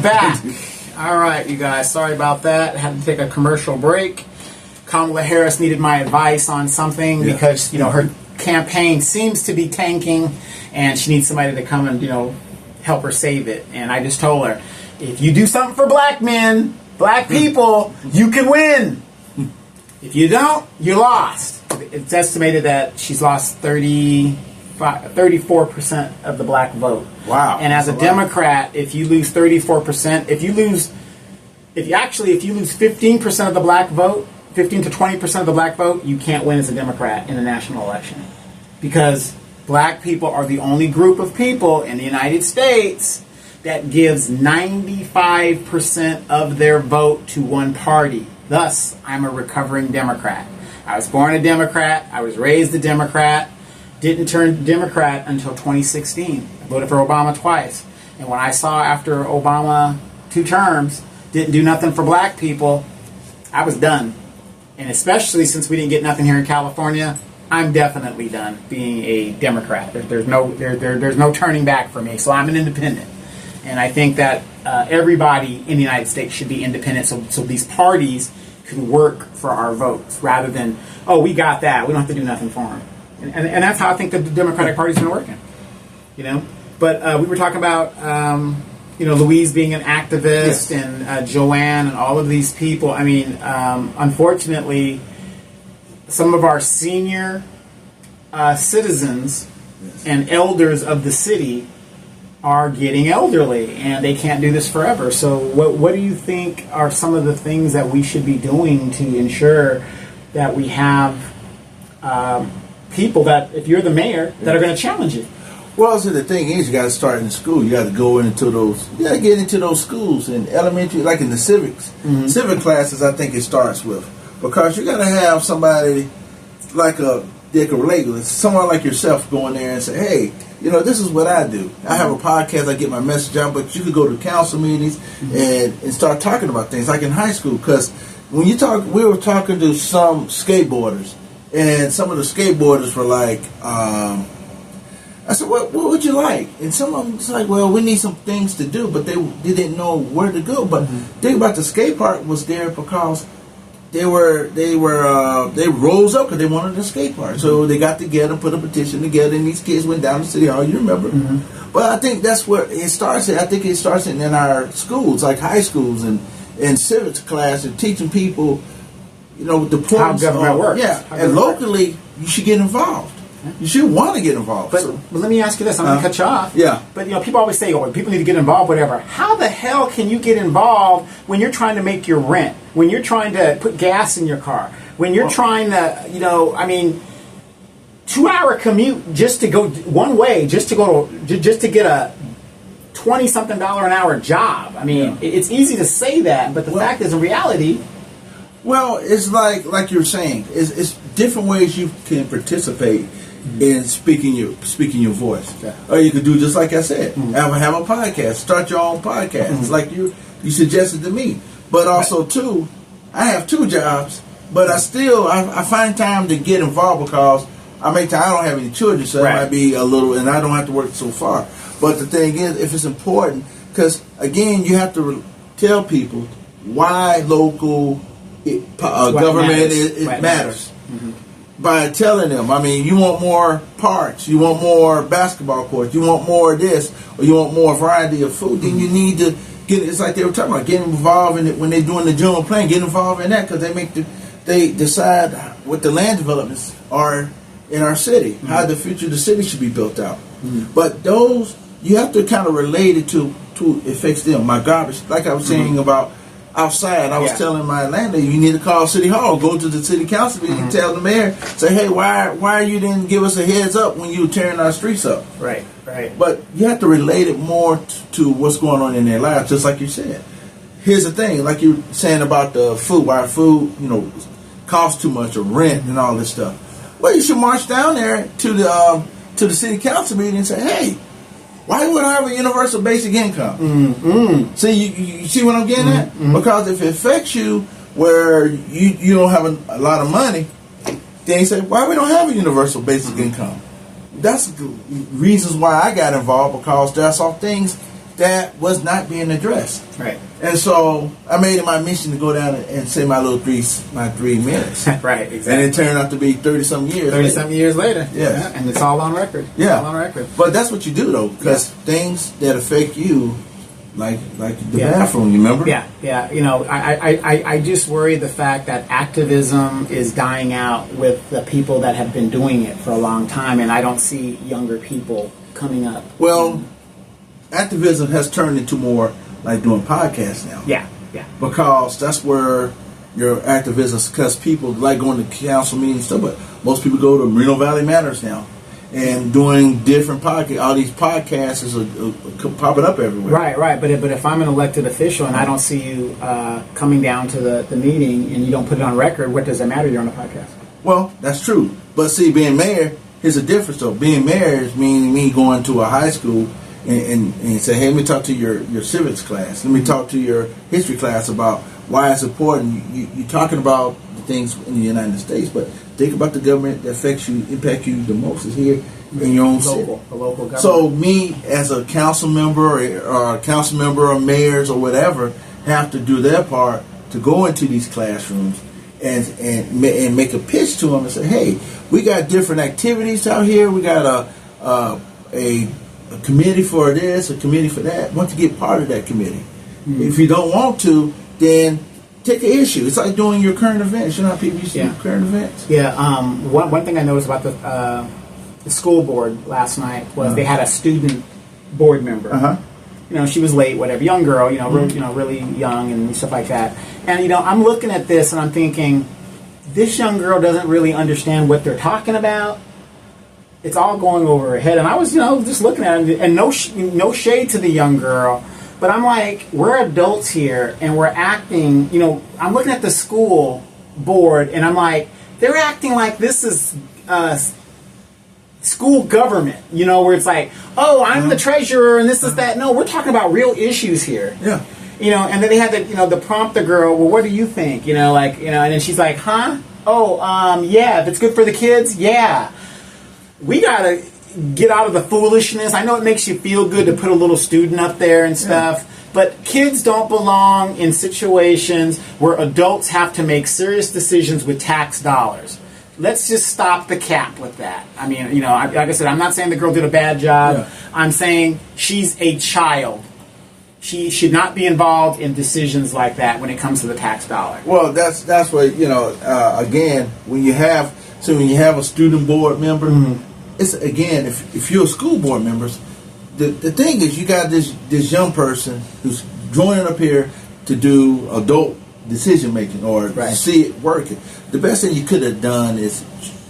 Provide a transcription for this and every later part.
Back. All right, you guys. Sorry about that. I had to take a commercial break. Kamala Harris needed my advice on something because, her campaign seems to be tanking and she needs somebody to come and, help her save it. And I just told her, if you do something for black men, black people, you can win. If you don't, you're lost. It's estimated that she's lost 34% of the black vote. Wow. And as a Democrat, if you lose 34%, if you lose 15% of the black vote, 15 to 20% of the black vote, you can't win as a Democrat in a national election. Because black people are the only group of people in the United States that gives 95% of their vote to one party. Thus, I'm a recovering Democrat. I was born a Democrat. I was raised a Democrat. Didn't turn Democrat until 2016. I voted for Obama twice. And when I saw after Obama 2 terms didn't do nothing for black people, I was done. And especially since we didn't get nothing here in California, I'm definitely done being a Democrat. There's no turning back for me. So I'm an independent. And I think that everybody in the United States should be independent so these parties can work for our votes rather than, oh, we got that. We don't have to do nothing for them. And that's how I think the Democratic Party's been working. But we were talking about, Louise being an activist and Joanne and all of these people. I mean, unfortunately, some of our senior citizens and elders of the city are getting elderly, and they can't do this forever. So what do you think are some of the things that we should be doing to ensure that we have people that, if you're the mayor, that are going to challenge you? Well, so the thing is, you got to start in the school. You got to go into those. You got to get into those schools in elementary, like in the civics, civic classes. I think it starts with, because you got to have somebody like they can relate with, someone like yourself, go in there and say, hey, this is what I do. I have a podcast. I get my message out, but you could go to council meetings and start talking about things like in high school. Because when you talk, we were talking to some skateboarders, and some of the skateboarders were like. I said, what would you like? And some of them was like, well, we need some things to do, but they didn't know where to go. But think about the skate park was there because they rose up because they wanted a skate park. So they got together, put a petition together, and these kids went down to City Hall. You remember? But I think that's where it starts. I think it starts in our schools, like high schools and civics class, and teaching people, the points how government works. Yeah, and locally, you should get involved. You should want to get involved. But let me ask you this. I'm going to cut you off. Yeah. But, people always say, oh, people need to get involved, whatever. How the hell can you get involved when you're trying to make your rent? When you're trying to put gas in your car? When you're trying to, 2-hour commute just to go one way, just to get a $20-something an hour job. I mean, it's easy to say that, but the fact is, in reality... Well, it's like you're saying. It's different ways you can participate in speaking your voice. Or you could do just like I said, have a podcast, start your own podcast, like you suggested to me. But also too, I have 2 jobs, but I find time to get involved because I don't have any children, so it might be a little, and I don't have to work so far. But the thing is, if it's important, because again, you have to tell people why local government matters. By telling them, you want more parks, you want more basketball courts, you want more of this, or you want more variety of food, then you need to get, it's like they were talking about, getting involved in it when they're doing the general plan, get involved in that, because they decide what the land developments are in our city, how the future of the city should be built out. But those, you have to kind of relate it to it affects them. My garbage, like I was saying about outside, I was telling my landlady, you need to call City Hall, go to the city council meeting, and tell the mayor, say, hey, why you didn't give us a heads up when you were tearing our streets up? Right. But you have to relate it more to what's going on in their lives, just like you said. Here's the thing, like you were saying about the food, why food, costs too much, or rent and all this stuff. Well, you should march down there to the city council meeting and say, hey, why would I have a universal basic income? See, you see what I'm getting at? Because if it affects you where you don't have a lot of money, then you say, why we don't have a universal basic income? That's the reasons why I got involved, because there are some things that was not being addressed. Right. And so I made it my mission to go down and say my 3 minutes. Right, exactly. And it turned out to be 30-something years 30-something years later. Yes. Yeah, and it's all on record. Yeah. All on record. But that's what you do, though, because things that affect you, like the bathroom, you remember? Yeah, yeah. You know, I just worry the fact that activism is dying out with the people that have been doing it for a long time, and I don't see younger people coming up. Well, activism has turned into more like doing podcasts now. Yeah, yeah. Because that's where your activism, because people like going to council meetings and stuff, but most people go to Merino Valley Matters now and doing different podcasts. All these podcasts are popping up everywhere. Right. But if I'm an elected official and I don't see you coming down to the meeting and you don't put it on record, what does it matter? You're on a podcast. Well, that's true. But see, being mayor, here's a difference though. Being mayor is meaning me going to a high school and say, hey, let me talk to your civics class. Let me talk to your history class about why it's important. You're talking about the things in the United States, but think about the government that impact you the most is here in your own city. The local government. So me as a council member or mayors or whatever have to do their part to go into these classrooms and make a pitch to them and say, hey, we got different activities out here. We got a committee for this, a committee for that. Want to get part of that committee. Mm-hmm. If you don't want to, then take an issue. It's like doing your current events. You know how people used to do current events? Yeah. One thing I noticed about the school board last night was they had a student board member. Uh-huh. You know, she was late, whatever, young girl, really young and stuff like that. And, I'm looking at this and I'm thinking, this young girl doesn't really understand what they're talking about. It's all going over her head. And I was, just looking at it, and no shade to the young girl, but I'm like, we're adults here and we're acting, I'm looking at the school board and I'm like, they're acting like this is school government, where it's like, oh, I'm the treasurer and this is that. No, we're talking about real issues here. Yeah. And then they had to prompt the girl, well, what do you think? And then she's like, huh? Oh, yeah, if it's good for the kids, yeah. We got to get out of the foolishness. I know it makes you feel good to put a little student up there and stuff, but kids don't belong in situations where adults have to make serious decisions with tax dollars. Let's just stop the cap with that. I mean, like I said, I'm not saying the girl did a bad job. Yeah. I'm saying she's a child. She should not be involved in decisions like that when it comes to the tax dollar. Well, that's what, again, when you have a student board member, it's, again, if you're a school board member, the thing is you got this young person who's joining up here to do adult decision making or to see it working. The best thing you could have done is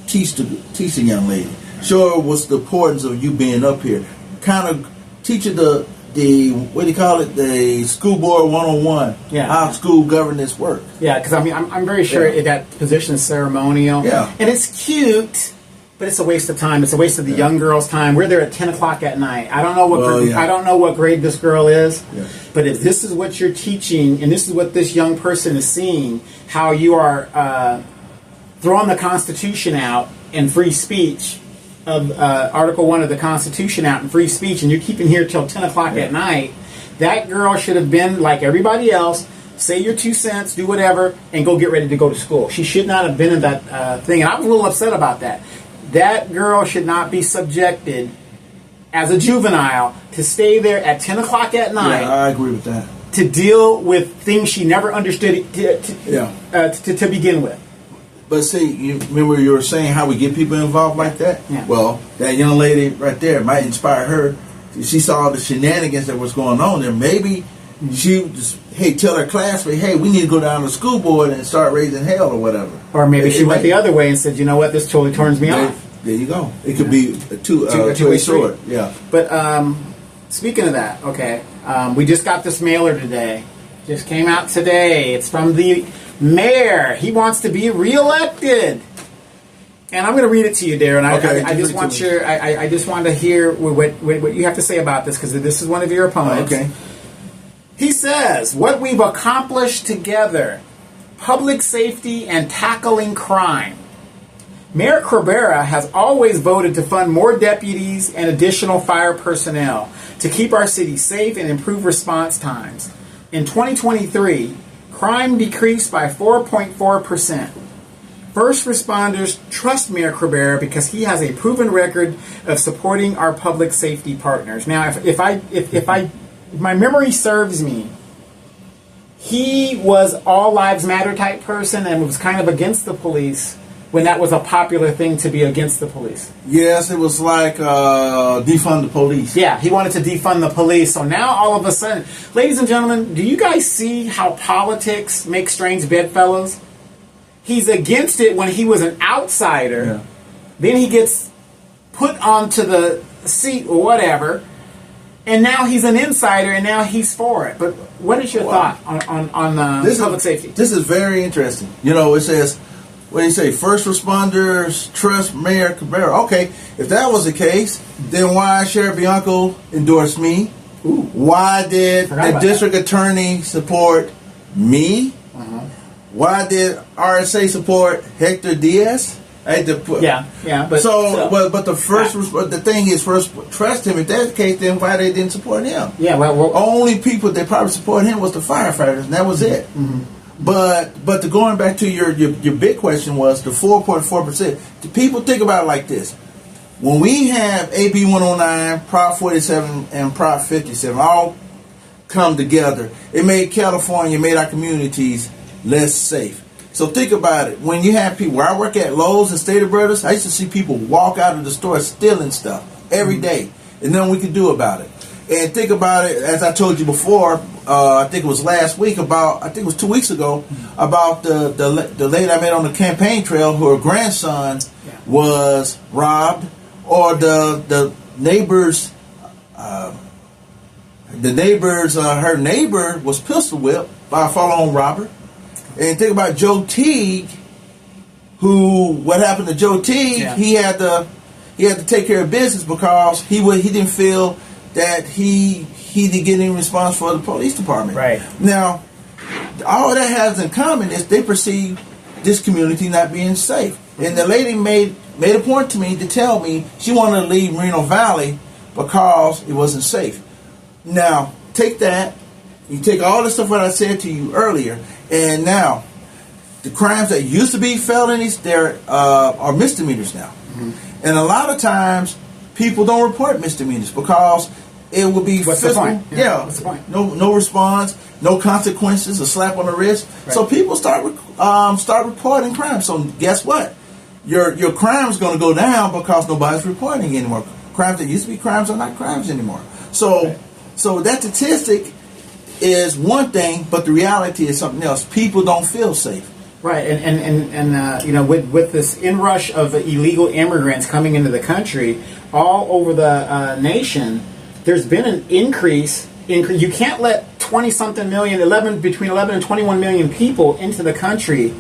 teach the young lady. Show her what's the importance of you being up here. Kind of teach her the what do you call it? The school board 101. Yeah. How school governance work. Yeah, because I'm very sure that position is ceremonial. Yeah. And it's cute, but it's a waste of time. It's a waste of the young girl's time. We're there at 10 o'clock at night. I don't know what grade this girl is. Yeah. But if this is what you're teaching, and this is what this young person is seeing, how you are throwing the Constitution out and free speech, of Article 1 of the Constitution out in free speech, and you're keeping here till 10 o'clock at night, that girl should have been like everybody else, say your 2 cents, do whatever, and go get ready to go to school. She should not have been in that thing, and I was a little upset about that. That girl should not be subjected, as a juvenile, to stay there at 10 o'clock at night. Yeah, I agree with that. To deal with things she never understood to begin with. But see, you remember you were saying how we get people involved like that? Yeah. Well, that young lady right there might inspire her. She saw the shenanigans that was going on there. Maybe she would just, tell her classmate, hey, we need to go down to the school board and start raising hell or whatever. Or maybe she went the other way and said, you know what, this totally turns me off. There you go. It could be a two-way sword. Yeah. But speaking of that, we just got this mailer today. Just came out today. It's from the mayor. He wants to be reelected. And I'm going to read it to you, Darren. I just want to hear what you have to say about this, because this is one of your opponents. Okay. He says, what we've accomplished together, public safety and tackling crime, Mayor Cabrera has always voted to fund more deputies and additional fire personnel to keep our city safe and improve response times. In 2023, crime decreased by 4.4%. First responders trust Mayor Cabrera because he has a proven record of supporting our public safety partners. Now, if my memory serves me, he was all lives matter type person and was kind of against the police when that was a popular thing to be against the police. Yes, it was like defund the police. Yeah, he wanted to defund the police. So now all of a sudden, ladies and gentlemen, do you guys see how politics makes strange bedfellows? He's against it when he was an outsider. Yeah. Then he gets put onto the seat or whatever. And now he's an insider, and now he's for it. But what is your thought on public safety? This is very interesting. You know, it says, what do you say, first responders trust Mayor Cabrera. Okay, if that was the case, then why Sheriff Bianco endorsed me? Ooh. Why did the district attorney support me? Uh-huh. Why did RSA support Hector Diaz? But the thing is, first trust him. If that's the case, then why they didn't support him? Yeah, only people that probably support him was the firefighters, and that was it. Mm-hmm. But going back to your big question was the 4.4%. The people think about it like this: when we have AB 109, Prop 47, and Prop 57 all come together, it made California, made our communities less safe. So think about it. When you have people, where I work at Lowe's and Stater Brothers, I used to see people walk out of the store stealing stuff every day, and nothing we could do about it. And think about it, as I told you before, I think it was last week, I think it was 2 weeks ago, about the lady I met on the campaign trail, who her grandson was robbed, or the neighbor's, her neighbor was pistol whipped by a follow-on robber. And think about Joe Teague, what happened to Joe Teague? Yeah. He had to take care of business because he didn't feel that he didn't get any response for the police department. Right. Now, all that has in common is they perceive this community not being safe. Mm-hmm. And the lady made a point to me to tell me she wanted to leave Moreno Valley because it wasn't safe. Now, take that. You take all the stuff that I said to you earlier, and now the crimes that used to be felonies, are misdemeanors now. Mm-hmm. And a lot of times people don't report misdemeanors because it will be What's the point? Yeah. What's the point? No response, no consequences, a slap on the wrist. Right. So people start reporting crime. So guess what? Your crime's going to go down because nobody's reporting anymore. Crimes that used to be crimes are not crimes anymore. So that statistic is one thing, but the reality is something else. People don't feel safe. Right, and you know, with this inrush of illegal immigrants coming into the country all over the nation, there's been an increase. You can't let 20-something million, between 11 and 21 million people into the country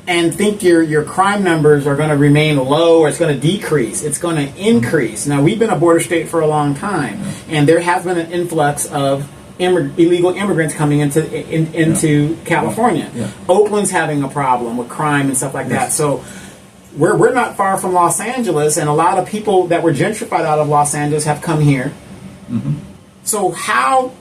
and think your crime numbers are going to remain low or it's going to decrease. It's going to increase. Now, we've been a border state for a long time, and there has been an influx of illegal immigrants coming into California. Yeah. Oakland's having a problem with crime and stuff like that. So we're not far from Los Angeles, and a lot of people that were gentrified out of Los Angeles have come here. Mm-hmm. So how,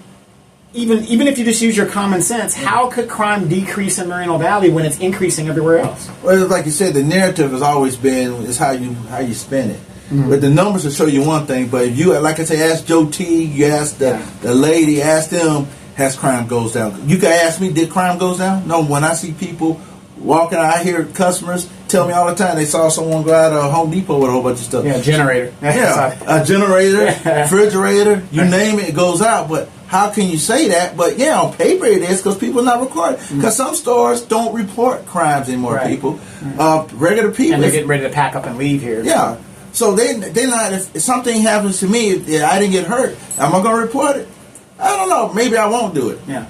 even if you just use your common sense, how could crime decrease in Moreno Valley when it's increasing everywhere else? Well, like you said, the narrative has always been is how you spin it. Mm-hmm. But the numbers will show you one thing. But if you, like I say, ask Joe Teague, you ask the lady, ask them, has crime goes down? You can ask me, did crime goes down? No, when I see people walking out, I hear customers tell me all the time they saw someone go out of Home Depot with a whole bunch of stuff. Yeah, generator. A generator, refrigerator, you name it, it goes out. But how can you say that? But yeah, on paper it is because people are not recording. Because some stores don't report crimes anymore, people. Regular people. And they're getting ready to pack up and leave here. Yeah. So they're not. If something happens to me, if I didn't get hurt, am I going to report it? I don't know. Maybe I won't do it. Yeah.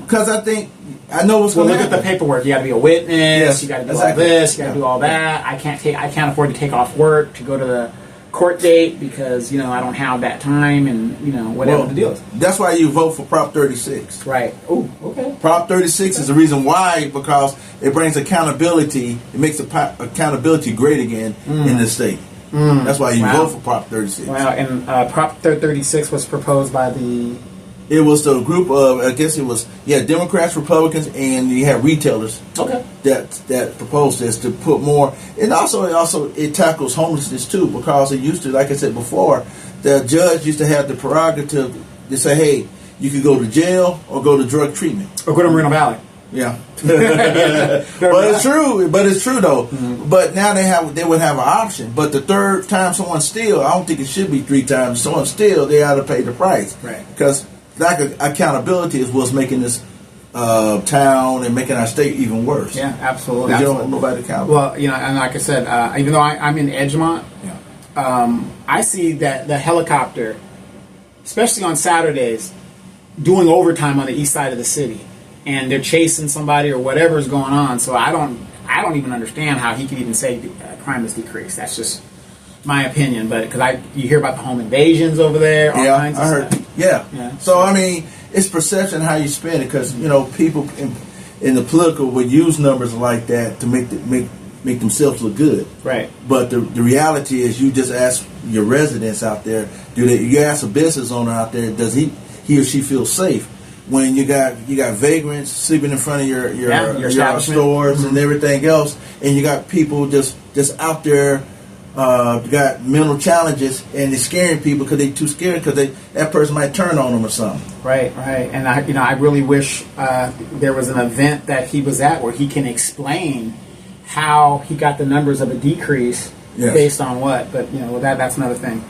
Because I think I know what's going to happen. Look at the paperwork. You got to be a witness. Yes, you got to do all this. You got to do all that. I can't afford to take off work to go to court date because I don't have that time, and whatever the deal is. That's why you vote for Prop 36. Right. Oh, okay. Prop 36 is the reason why, because it brings accountability. It makes accountability great again in the state. That's why you vote for Prop 36. Wow. And Prop 36 was proposed by the. It was the group of, I guess it was, Democrats, Republicans, and you have retailers. Okay. That proposed this to put more, and also it tackles homelessness too, because it used to, like I said before, the judge used to have the prerogative to say, hey, you could go to jail or go to drug treatment or go to Moreno Valley. Yeah. But it's true though. Mm-hmm. But now they would have an option. But the third time someone steals, I don't think it should be 3 times. Someone steals, they ought to pay the price. Right. Because lack of accountability is what's making this town and making our state even worse. Yeah, absolutely. You don't want nobody accountable. Well, and like I said, even though I'm in Edgemont, I see that the helicopter, especially on Saturdays, doing overtime on the east side of the city, and they're chasing somebody or whatever is going on. So I don't even understand how he could even say crime has decreased. That's just my opinion, but because you hear about the home invasions over there, all kinds of stuff. Yeah. So I mean, it's perception how you spend it, because people in the political would use numbers like that to make themselves look good. Right. But the reality is, you just ask your residents out there. You ask a business owner out there, does he or she feel safe when you got vagrants sleeping in front of your stores and everything else, and you got people just out there. Got mental challenges, and they're scaring people because they're too scared because that person might turn on them or something. Right. And I really wish there was an event that he was at where he can explain how he got the numbers of a decrease based on what. But that's another thing.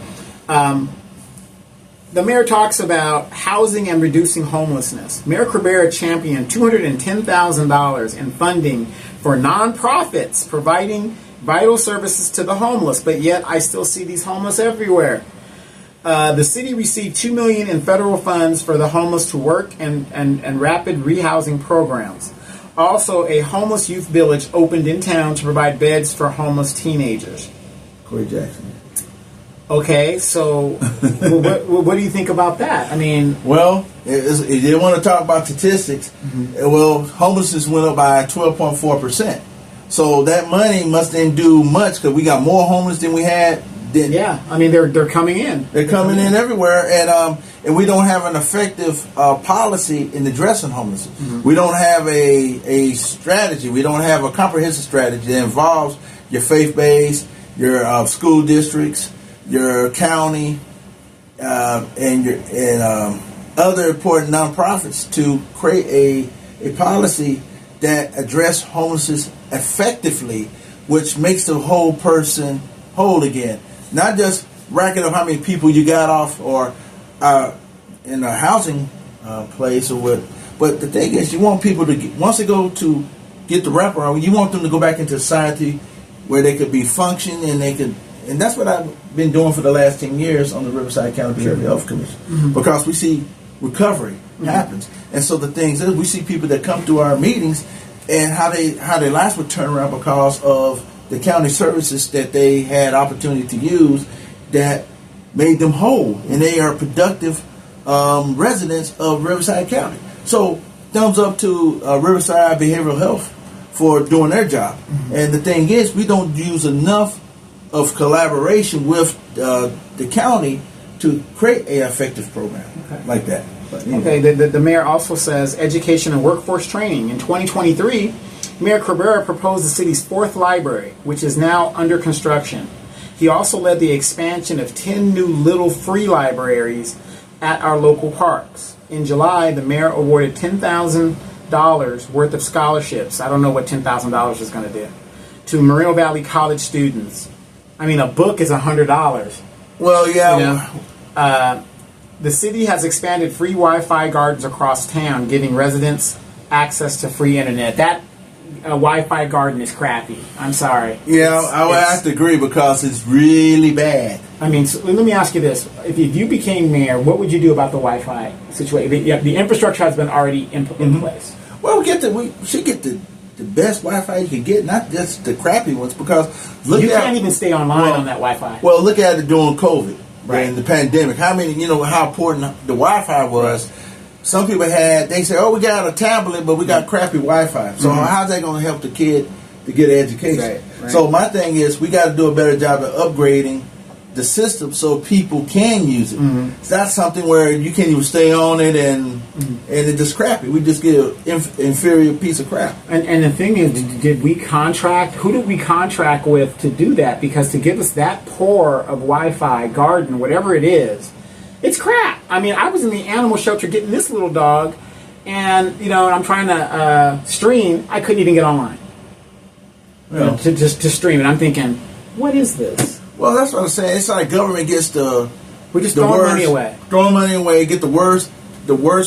The mayor talks about housing and reducing homelessness. Mayor Cabrera championed $210,000 in funding for nonprofits providing vital services to the homeless, but yet I still see these homeless everywhere. The city received $2 million in federal funds for the homeless to work and rapid rehousing programs. Also, a homeless youth village opened in town to provide beds for homeless teenagers. Corey Jackson. Okay, so what do you think about that? I mean, well, if you want to talk about statistics, well, homelessness went up by 12.4%. So that money must then do much, because we got more homeless than we had. I mean they're coming in. They're coming in everywhere, and we don't have an effective policy in addressing homelessness. Mm-hmm. We don't have a strategy. We don't have a comprehensive strategy that involves your faith-based, your school districts, your county, and other important nonprofits to create a policy that address homelessness effectively, which makes the whole person whole again. Not just racking up how many people you got off or in a housing place or what. But the thing is, you want people to once they go to get the wraparound, you want them to go back into society where they could be functioning and that's what I've been doing for the last 10 years on the Riverside County Behavioral Health Commission, because we see recovery happens. And so the things is, we see people that come to our meetings and how their lives would turn around because of the county services that they had opportunity to use that made them whole, and they are productive residents of Riverside County. So thumbs up to Riverside Behavioral Health for doing their job. Mm-hmm. And the thing is, we don't use enough of collaboration with the county to create an effective program like that. But, Okay, the mayor also says education and workforce training. In 2023, Mayor Cabrera proposed the city's 4th library, which is now under construction. He also led the expansion of 10 new little free libraries at our local parks. In July, the mayor awarded $10,000 worth of scholarships. I don't know what $10,000 is going to do. To Moreno Valley College students. I mean, a book is $100. Well, yeah. The city has expanded free Wi-Fi gardens across town, giving residents access to free internet. That Wi-Fi garden is crappy. I'm sorry. Yeah, I would have to agree, because it's really bad. I mean, so let me ask you this. If you became mayor, what would you do about the Wi-Fi situation? The infrastructure has been already in place. Well, we should get the the best Wi-Fi you can get, not just the crappy ones. Because you can't even stay online on that Wi-Fi. Well, look at it during COVID, right? And the pandemic. How many, how important the Wi-Fi was. Right. Some people they say, oh, we got a tablet, but we got crappy Wi-Fi. So how's that going to help the kid to get an education? Right. So my thing is, we got to do a better job of upgrading the system so people can use it. It's not something where you can't even stay on it and it's just crappy. We just get an inferior piece of crap. And the thing is, did we contract? Who did we contract with to do that? Because to give us that poor of Wi-Fi, garden, whatever it is, it's crap. I mean, I was in the animal shelter getting this little dog, and I'm trying to stream. I couldn't even get online to stream, and I'm thinking, what is this? Well, that's what I'm saying. It's like government gets we're just throwing money away. Throwing money away, get the worst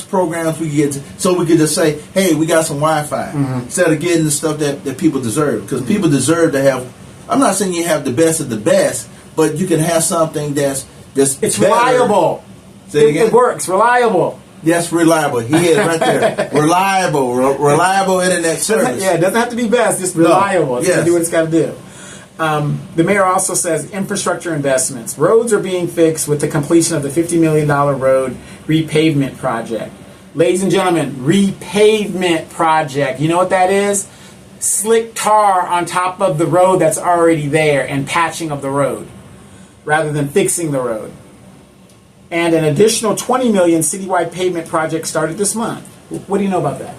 programs we can get so we could just say, hey, we got some Wi-Fi. Instead of getting the stuff that people deserve. Because people deserve to have, I'm not saying you have the best of the best, but you can have something that's it's better. Reliable. It works. Reliable. Yes, reliable. He is right there. Reliable internet service. It doesn't have to be best. Just reliable. It's Yes. going to do what it's got to do. The mayor also says infrastructure investments. Roads are being fixed with the completion of the $50 million road repavement project. Ladies and gentlemen, repavement project. You know what that is? Slick tar on top of the road that's already there and patching of the road rather than fixing the road. And an additional $20 million citywide pavement project started this month. What do you know about that?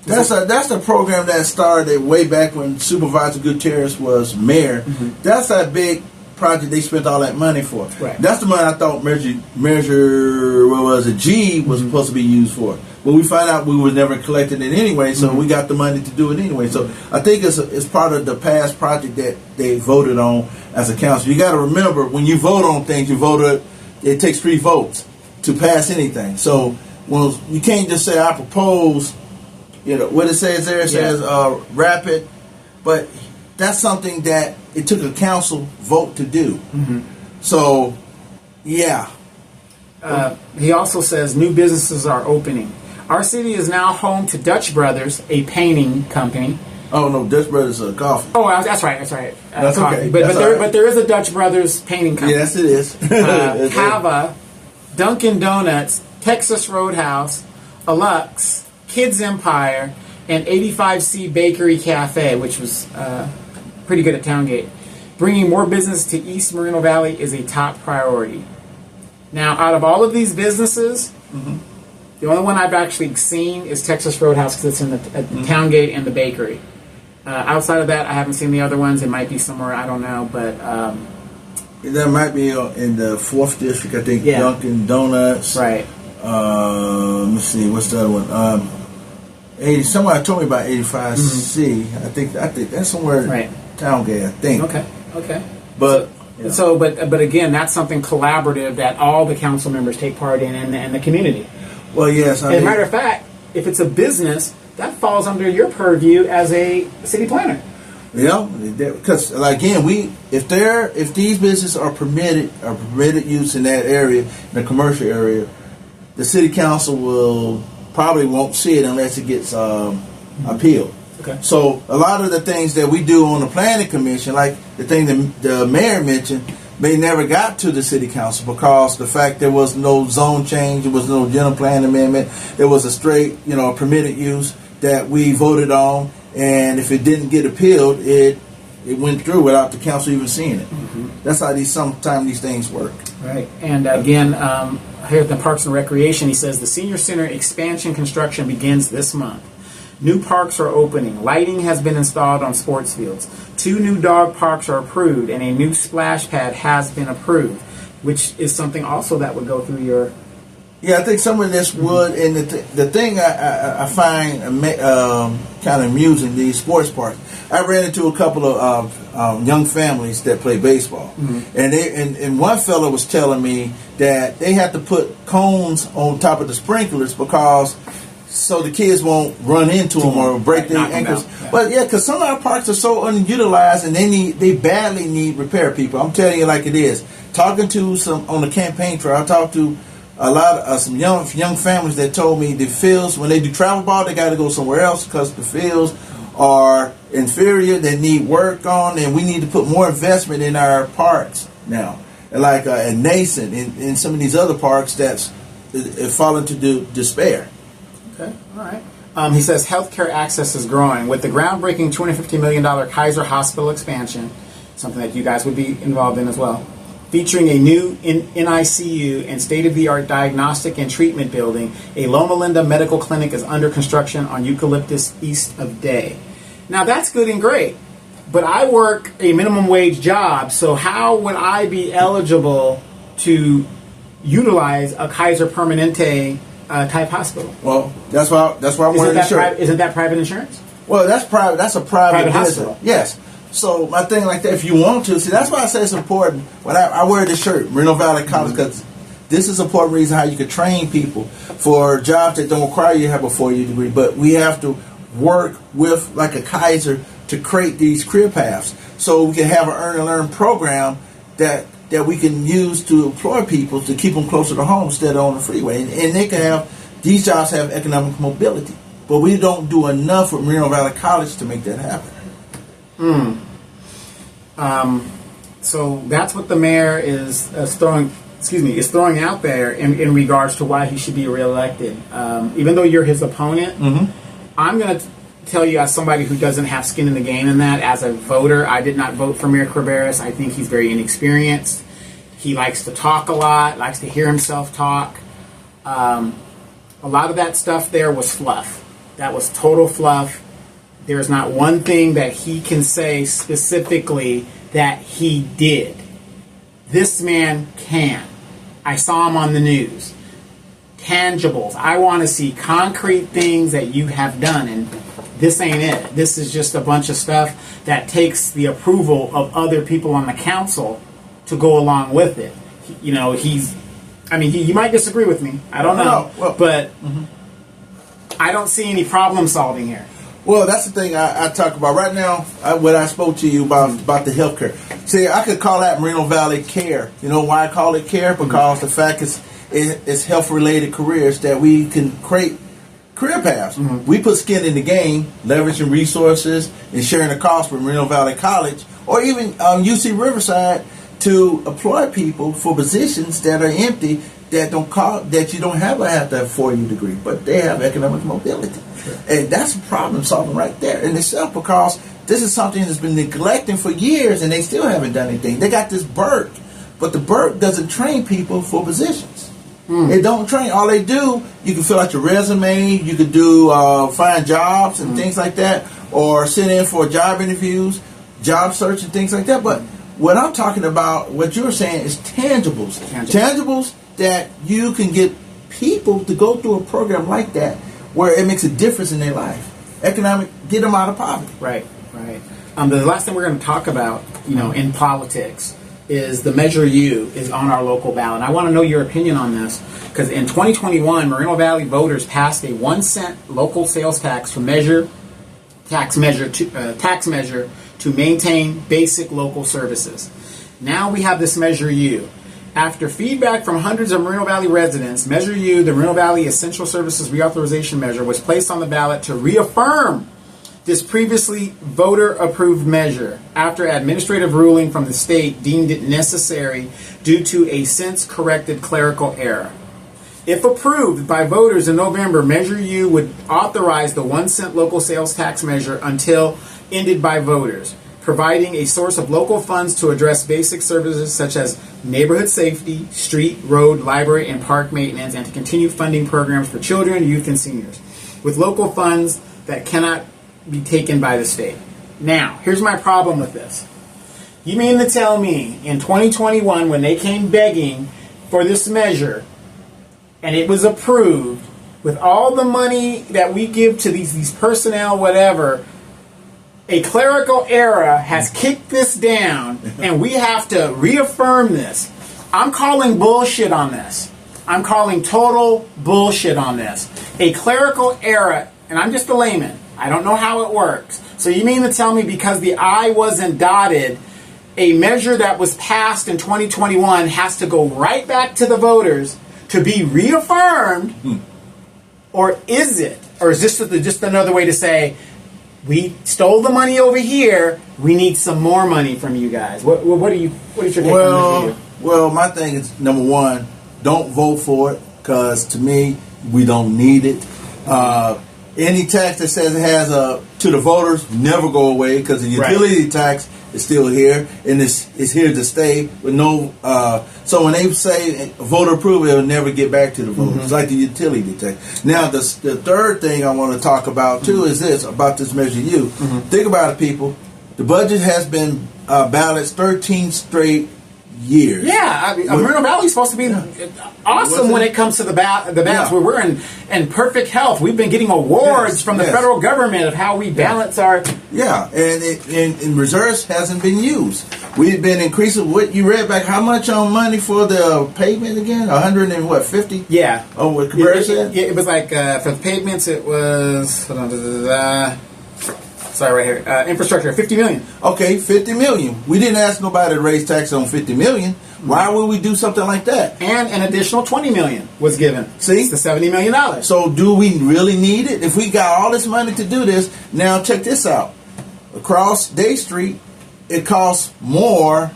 That's a program that started way back when Supervisor Gutierrez was mayor. That's that big project they spent all that money for. Right. That's the money I thought Measure what was it, G was supposed to be used for. But we found out we were never collecting it anyway, so we got the money to do it anyway. So I think it's part of the past project that they voted on as a council. You got to remember, when you vote on things, it takes 3 votes to pass anything. So you can't just say, I propose. What it says there, it says rapid, but that's something that it took a council vote to do. So, yeah. He also says new businesses are opening. Our city is now home to Dutch Brothers, a painting company. Oh, no, Dutch Brothers coffee. Oh, that's right. That's coffee. okay. But there is a Dutch Brothers painting company. Yes, it is. Cava, Dunkin' Donuts, Texas Roadhouse, Alux, Kids Empire, and 85C Bakery Cafe, which was pretty good at Towngate. Bringing more business to East Moreno Valley is a top priority. Now, out of all of these businesses, the only one I've actually seen is Texas Roadhouse because it's in the Towngate and the bakery. Outside of that, I haven't seen the other ones. It might be somewhere, I don't know, but... that might be in the 4th district, I think, Dunkin' Donuts. Right. Let me see, what's the other one? Somebody told me about 85C. I think that's somewhere in Towngate, I think. Okay. But but again, that's something collaborative that all the council members take part in and the community. Well, yes. As a matter of fact, if it's a business, that falls under your purview as a city planner. Because again, if these businesses are permitted use in that area, in the commercial area, the city council probably won't see it unless it gets appealed. Okay. So a lot of the things that we do on the planning commission, like the thing that the mayor mentioned, they never got to the city council because the fact there was no zone change, there was no general plan amendment, there was a straight, permitted use that we voted on, and if it didn't get appealed, it went through without the council even seeing it. That's how sometimes these things work. Right. And again, here at the Parks and Recreation, he says the senior center expansion construction begins this month. New parks are opening. Lighting has been installed on sports fields. 2 new dog parks are approved, and a new splash pad has been approved, which is something also that would go through your... Yeah, I think some of this would, and the thing I find kind of amusing, these sports parks. I ran into a couple of young families that play baseball, and one fellow was telling me that they have to put cones on top of the sprinklers because so the kids won't run into them or break their ankles. Yeah. But because some of our parks are so underutilized and they badly need repair people. I'm telling you like it is. Talking to some on the campaign trail, I talked to a lot of some young families that told me the fields, when they do travel ball, they got to go somewhere else because the fields are inferior. They need work on, and we need to put more investment in our parks now. Like at Nason and some of these other parks that's fallen to despair. Okay, all right. He says healthcare access is growing with the groundbreaking $250 million Kaiser Hospital expansion, something that you guys would be involved in as well, featuring a new NICU and state-of-the-art diagnostic and treatment building. A Loma Linda Medical Clinic is under construction on Eucalyptus east of Day. Now that's good and great, but I work a minimum wage job, so how would I be eligible to utilize a Kaiser Permanente type hospital? Well, that's why I'm wearing the shirt. Isn't that private insurance? Well, that's private. That's a private hospital. Yes. So my thing like that, if you want to, see, that's why I say it's important. When I wear this shirt, Moreno Valley College, because this is an important reason how you can train people for jobs that don't require you to have a 4-year degree. But we have to work with like a Kaiser to create these career paths, so we can have an earn and learn program that we can use to employ people to keep them closer to home instead of on the freeway, and they can have these jobs have economic mobility. But we don't do enough with Moreno Valley College to make that happen. So that's what the mayor is throwing out there in regards to why he should be reelected. Even though you're his opponent, I'm going to tell you, as somebody who doesn't have skin in the game in that, as a voter, I did not vote for Mayor Cabarrus. I think he's very inexperienced. He likes to talk a lot, likes to hear himself talk. A lot of that stuff there was fluff. That was total fluff. There's not one thing that he can say specifically that he did. This man can. I saw him on the news. Tangibles. I want to see concrete things that you have done, and this ain't it. This is just a bunch of stuff that takes the approval of other people on the council to go along with it. He might disagree with me. I don't know. But I don't see any problem solving here. Well, that's the thing I talk about right now. What I spoke to you about the healthcare. See, I could call that Moreno Valley Care. You know why I call it care? Because the fact is, it's health-related careers that we can create career paths. We put skin in the game, leveraging resources and sharing the cost with Moreno Valley College or even UC Riverside to employ people for positions that are empty that you don't have to have a 4-year degree, but they have economic mobility. Sure. And that's a problem solving right there in itself, because this is something that's been neglected for years and they still haven't done anything. They got this BERT, but the BERT doesn't train people for positions. They don't train. All they do, you can fill out your resume, you could do find jobs and things like that, or sit in for job interviews, job search and things like that. But what I'm talking about, what you're saying, is tangibles. Tangibles that you can get people to go through a program like that where it makes a difference in their life. Economic, get them out of poverty. Right. The last thing we're going to talk about, in politics, is the Measure U is on our local ballot. I want to know your opinion on this, because in 2021, Moreno Valley voters passed a 1-cent local sales tax tax measure to maintain basic local services. Now we have this Measure U. After feedback from hundreds of Moreno Valley residents, Measure U, the Moreno Valley Essential Services Reauthorization Measure, was placed on the ballot to reaffirm this previously voter-approved measure after administrative ruling from the state deemed it necessary due to a since-corrected clerical error. If approved by voters in November, Measure U would authorize the 1-cent local sales tax measure until ended by voters, providing a source of local funds to address basic services such as neighborhood safety, street, road, library, and park maintenance, and to continue funding programs for children, youth, and seniors, with local funds that cannot be taken by the state. Now, here's my problem with this. You mean to tell me in 2021, when they came begging for this measure, and it was approved, with all the money that we give to these personnel, whatever, a clerical error has kicked this down, and we have to reaffirm this? I'm calling bullshit on this. I'm calling total bullshit on this. A clerical error, and I'm just a layman. I don't know how it works. So you mean to tell me because the I wasn't dotted, a measure that was passed in 2021 has to go right back to the voters to be reaffirmed, or is it? Or is this just another way to say, we stole the money over here, we need some more money from you guys? What is your take on this? Well, my thing is, number one, don't vote for it, because to me, we don't need it. Any tax that says it has to the voters never go away, because the utility tax is still here, and it's here to stay with no. So when they say voter approval, it'll never get back to the voters. It's like the utility tax. Now, the third thing I want to talk about too is this about this Measure U. Think about it, people. The budget has been balanced 13 straight years. Yeah, Moreno Valley is supposed to be awesome when it comes to the balance. Where we're in perfect health. We've been getting awards from the federal government of how we balance our. Yeah, and reserves hasn't been used. We've been increasing. What you read back? How much on money for the pavement again? 150? Yeah. Oh, what comparison? It was like for the pavements. It was. Hold on. Sorry, right here. Infrastructure, $50 million. Okay, $50 million. We didn't ask nobody to raise taxes on $50 million. Why would we do something like that? And an additional $20 million was given. See, it's the $70 million. So, do we really need it? If we got all this money to do this, now check this out. Across Day Street, it costs more.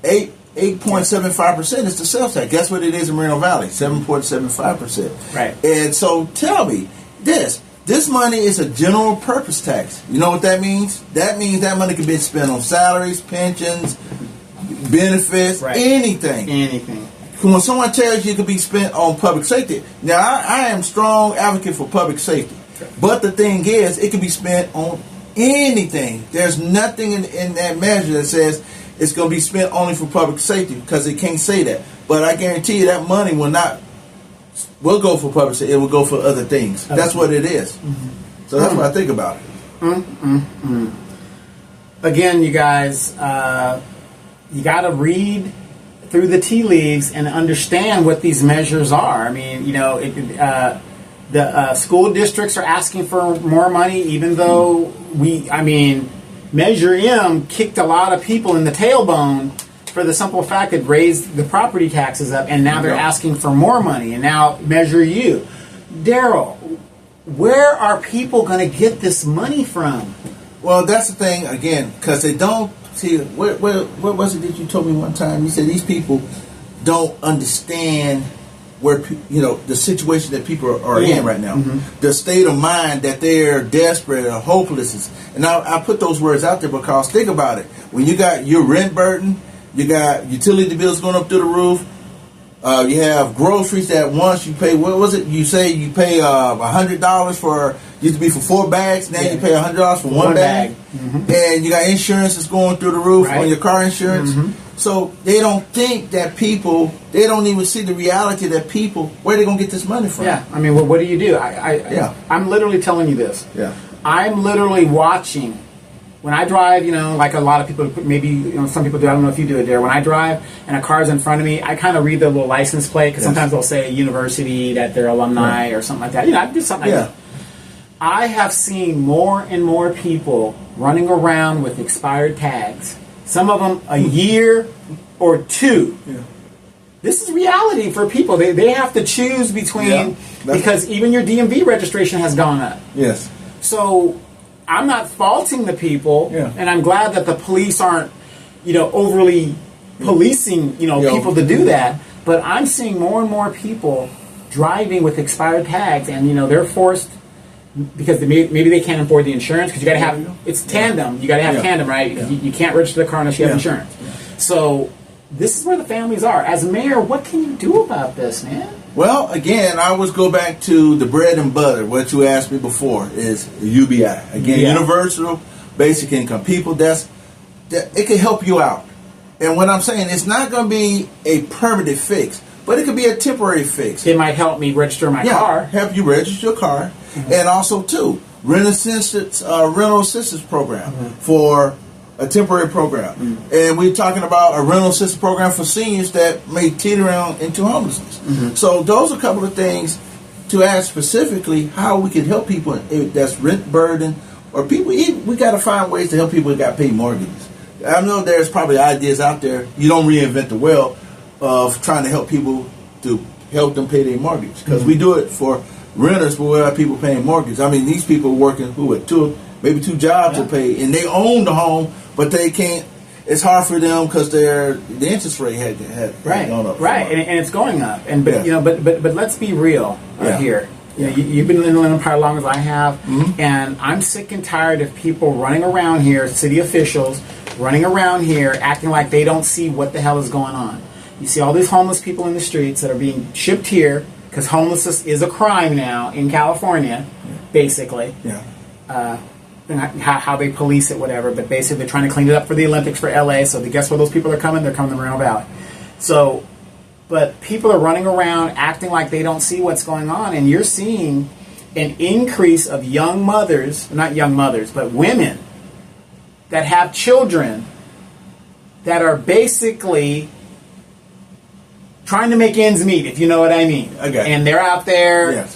8.75% is the sales tax. Guess what it is in Moreno Valley? 7.75%. Right. And so, tell me this. This money is a general purpose tax. You know what that means? That means that money can be spent on salaries, pensions, benefits, anything. Anything. When someone tells you it could be spent on public safety, now I am strong advocate for public safety. But the thing is, it can be spent on anything. There's nothing in that measure that says it's going to be spent only for public safety, because it can't say that. But I guarantee you that money will go for public safety. It will go for other things. That's what it is. So that's what I think about it. Again, you guys, you got to read through the tea leaves and understand what these measures are. I mean, the school districts are asking for more money, even though Measure M kicked a lot of people in the tailbone for the simple fact it raised the property taxes up, and now they're asking for more money. And now Measure U. Daryl, where are people going to get this money from? Well, that's the thing, again, because they don't see. What was it that you told me one time? You said these people don't understand where the situation that people are in right now, the state of mind that they're desperate or hopeless. And I put those words out there because think about it. When you got your rent burden, you got utility bills going up through the roof. You have groceries that once you pay, what was it? You say you pay $100 for, used to be for 4 bags, now you pay $100 for one bag. And you got insurance that's going through the roof on your car insurance. So they don't think that people, they don't even see the reality that people, where they going to get this money from? Yeah, I mean, what do you do? I'm literally telling you this. Yeah. I'm literally watching. When I drive, like a lot of people, maybe some people do. I don't know if you do it there. When I drive and a car's in front of me, I kind of read the little license plate, because sometimes they'll say university, that they're alumni or something like that. I do something like that. I have seen more and more people running around with expired tags. Some of them a year or two. Yeah. This is reality for people. They have to choose between, because even your DMV registration has gone up. Yes. So I'm not faulting the people, and I'm glad that the police aren't, overly policing, people to do that. But I'm seeing more and more people driving with expired tags, and they're forced, because maybe they can't afford the insurance, because you got to have, it's tandem. You got to have tandem, right? You can't register the car unless you have insurance. So this is where the families are. As mayor, what can you do about this, man? Well, again, I always go back to the bread and butter. What you asked me before is the UBI. Again, universal basic income. People, that it can help you out. And what I'm saying, it's not going to be a permanent fix, but it could be a temporary fix. It might help me register my car. Help you register your car. And also, too, rental assistance program for a temporary program. And we're talking about a rental assistance program for seniors that may teeter around into homelessness. So those are a couple of things to ask specifically how we can help people that's rent burden, or people, we got to find ways to help people that got to pay mortgages. I know there's probably ideas out there. You don't reinvent the wheel of trying to help people to help them pay their mortgage. Because we do it for renters, but we have people paying mortgage. I mean, these people working maybe two jobs to pay, and they own the home, but they can't. It's hard for them because the interest rate had gone up. Right, and it's going up. And but let's be real here. You know, you've been in the Inland Empire as long as I have, and I'm sick and tired of people running around here, city officials running around here, acting like they don't see what the hell is going on. You see all these homeless people in the streets that are being shipped here because homelessness is a crime now in California, basically. Yeah. How they police it, whatever, but basically they're trying to clean it up for the Olympics for LA. So guess where those people are coming? They're coming to Moreno Valley. So, but people are running around acting like they don't see what's going on, and you're seeing an increase of young mothers, not young mothers, but women that have children that are basically trying to make ends meet, if you know what I mean. Okay. And they're out there,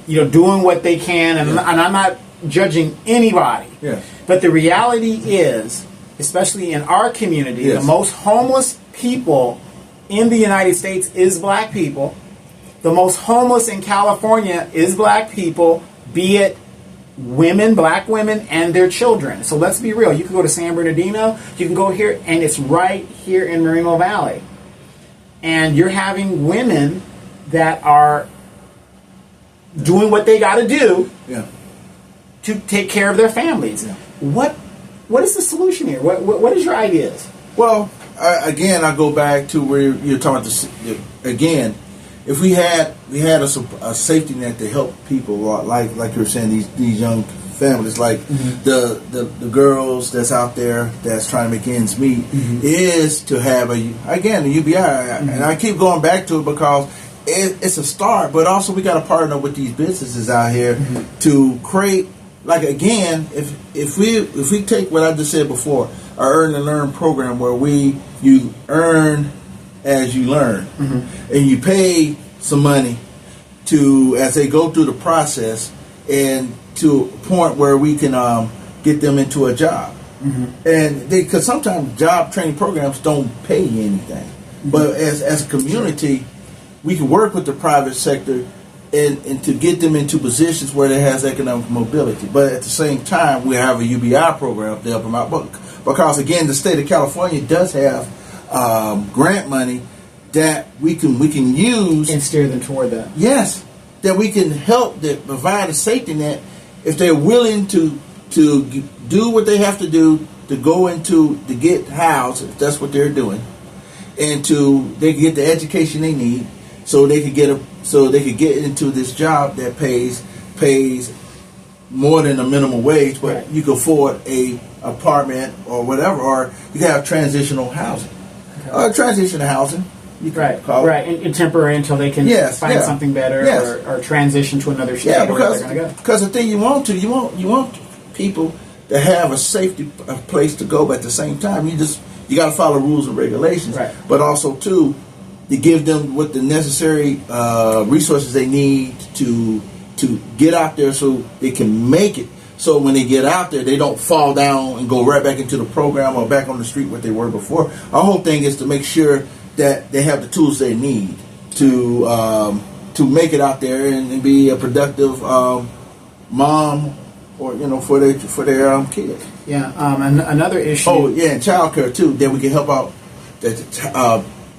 doing what they can, and I'm not judging anybody. Yes. But the reality is, especially in our community, the most homeless people in the United States is black people. The most homeless in California is black people, be it women, black women, and their children. So let's be real. You can go to San Bernardino, you can go here, and it's right here in Moreno Valley. And you're having women that are doing what they got to do to take care of their families. Yeah. What is the solution here? What is your ideas? Well, I go back to where you're talking about again. If we had a safety net to help people like you were saying, these young families, like the girls that's out there that's trying to make ends meet, is to have a UBI, and I keep going back to it because it's a start, but also we got to partner with these businesses out here to create. Like again, if we take what I just said before, our Earn and Learn program, where you earn as you learn, and you pay some money to as they go through the process, and to a point where we can get them into a job, and because sometimes job training programs don't pay you anything, but as a community, we can work with the private sector. And to get them into positions where they has economic mobility. But at the same time, we have a UBI program to help them out. Because, again, the state of California does have grant money that we can use. And steer them toward that. Yes. That we can help that provide a safety net if they're willing to do what they have to do to go to get housed, if that's what they're doing. And they can get the education they need so they could get into this job that pays more than a minimum wage, but you can afford a apartment or whatever, or you can have transitional housing. Transitional housing, you can call it. And temporary until they can find something better, or transition to another state. Yeah, where they're going to go. Because the thing you want people to have a safety place to go, but at the same time, you got to follow rules and regulations, but also too. To give them what the necessary resources they need to get out there so they can make it. So when they get out there, they don't fall down and go right back into the program or back on the street what they were before. Our whole thing is to make sure that they have the tools they need to make it out there and be a productive mom or for their kids. Yeah. And another issue. Oh yeah, and childcare too. That we can help out.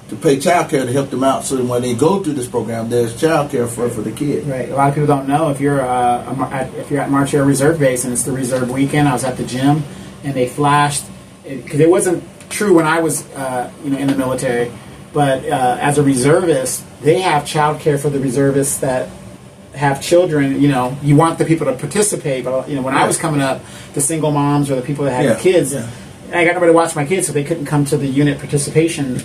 To pay child care to help them out, so that when they go through this program, there's child care for the kid. Right. A lot of people don't know if you're at March Air Reserve Base and it's the reserve weekend. I was at the gym and they flashed because it wasn't true when I was in the military, but as a reservist, they have child care for the reservists that have children. You want the people to participate, but when I was coming up, the single moms or the people that had kids, I got nobody to watch my kids, so they couldn't come to the unit participation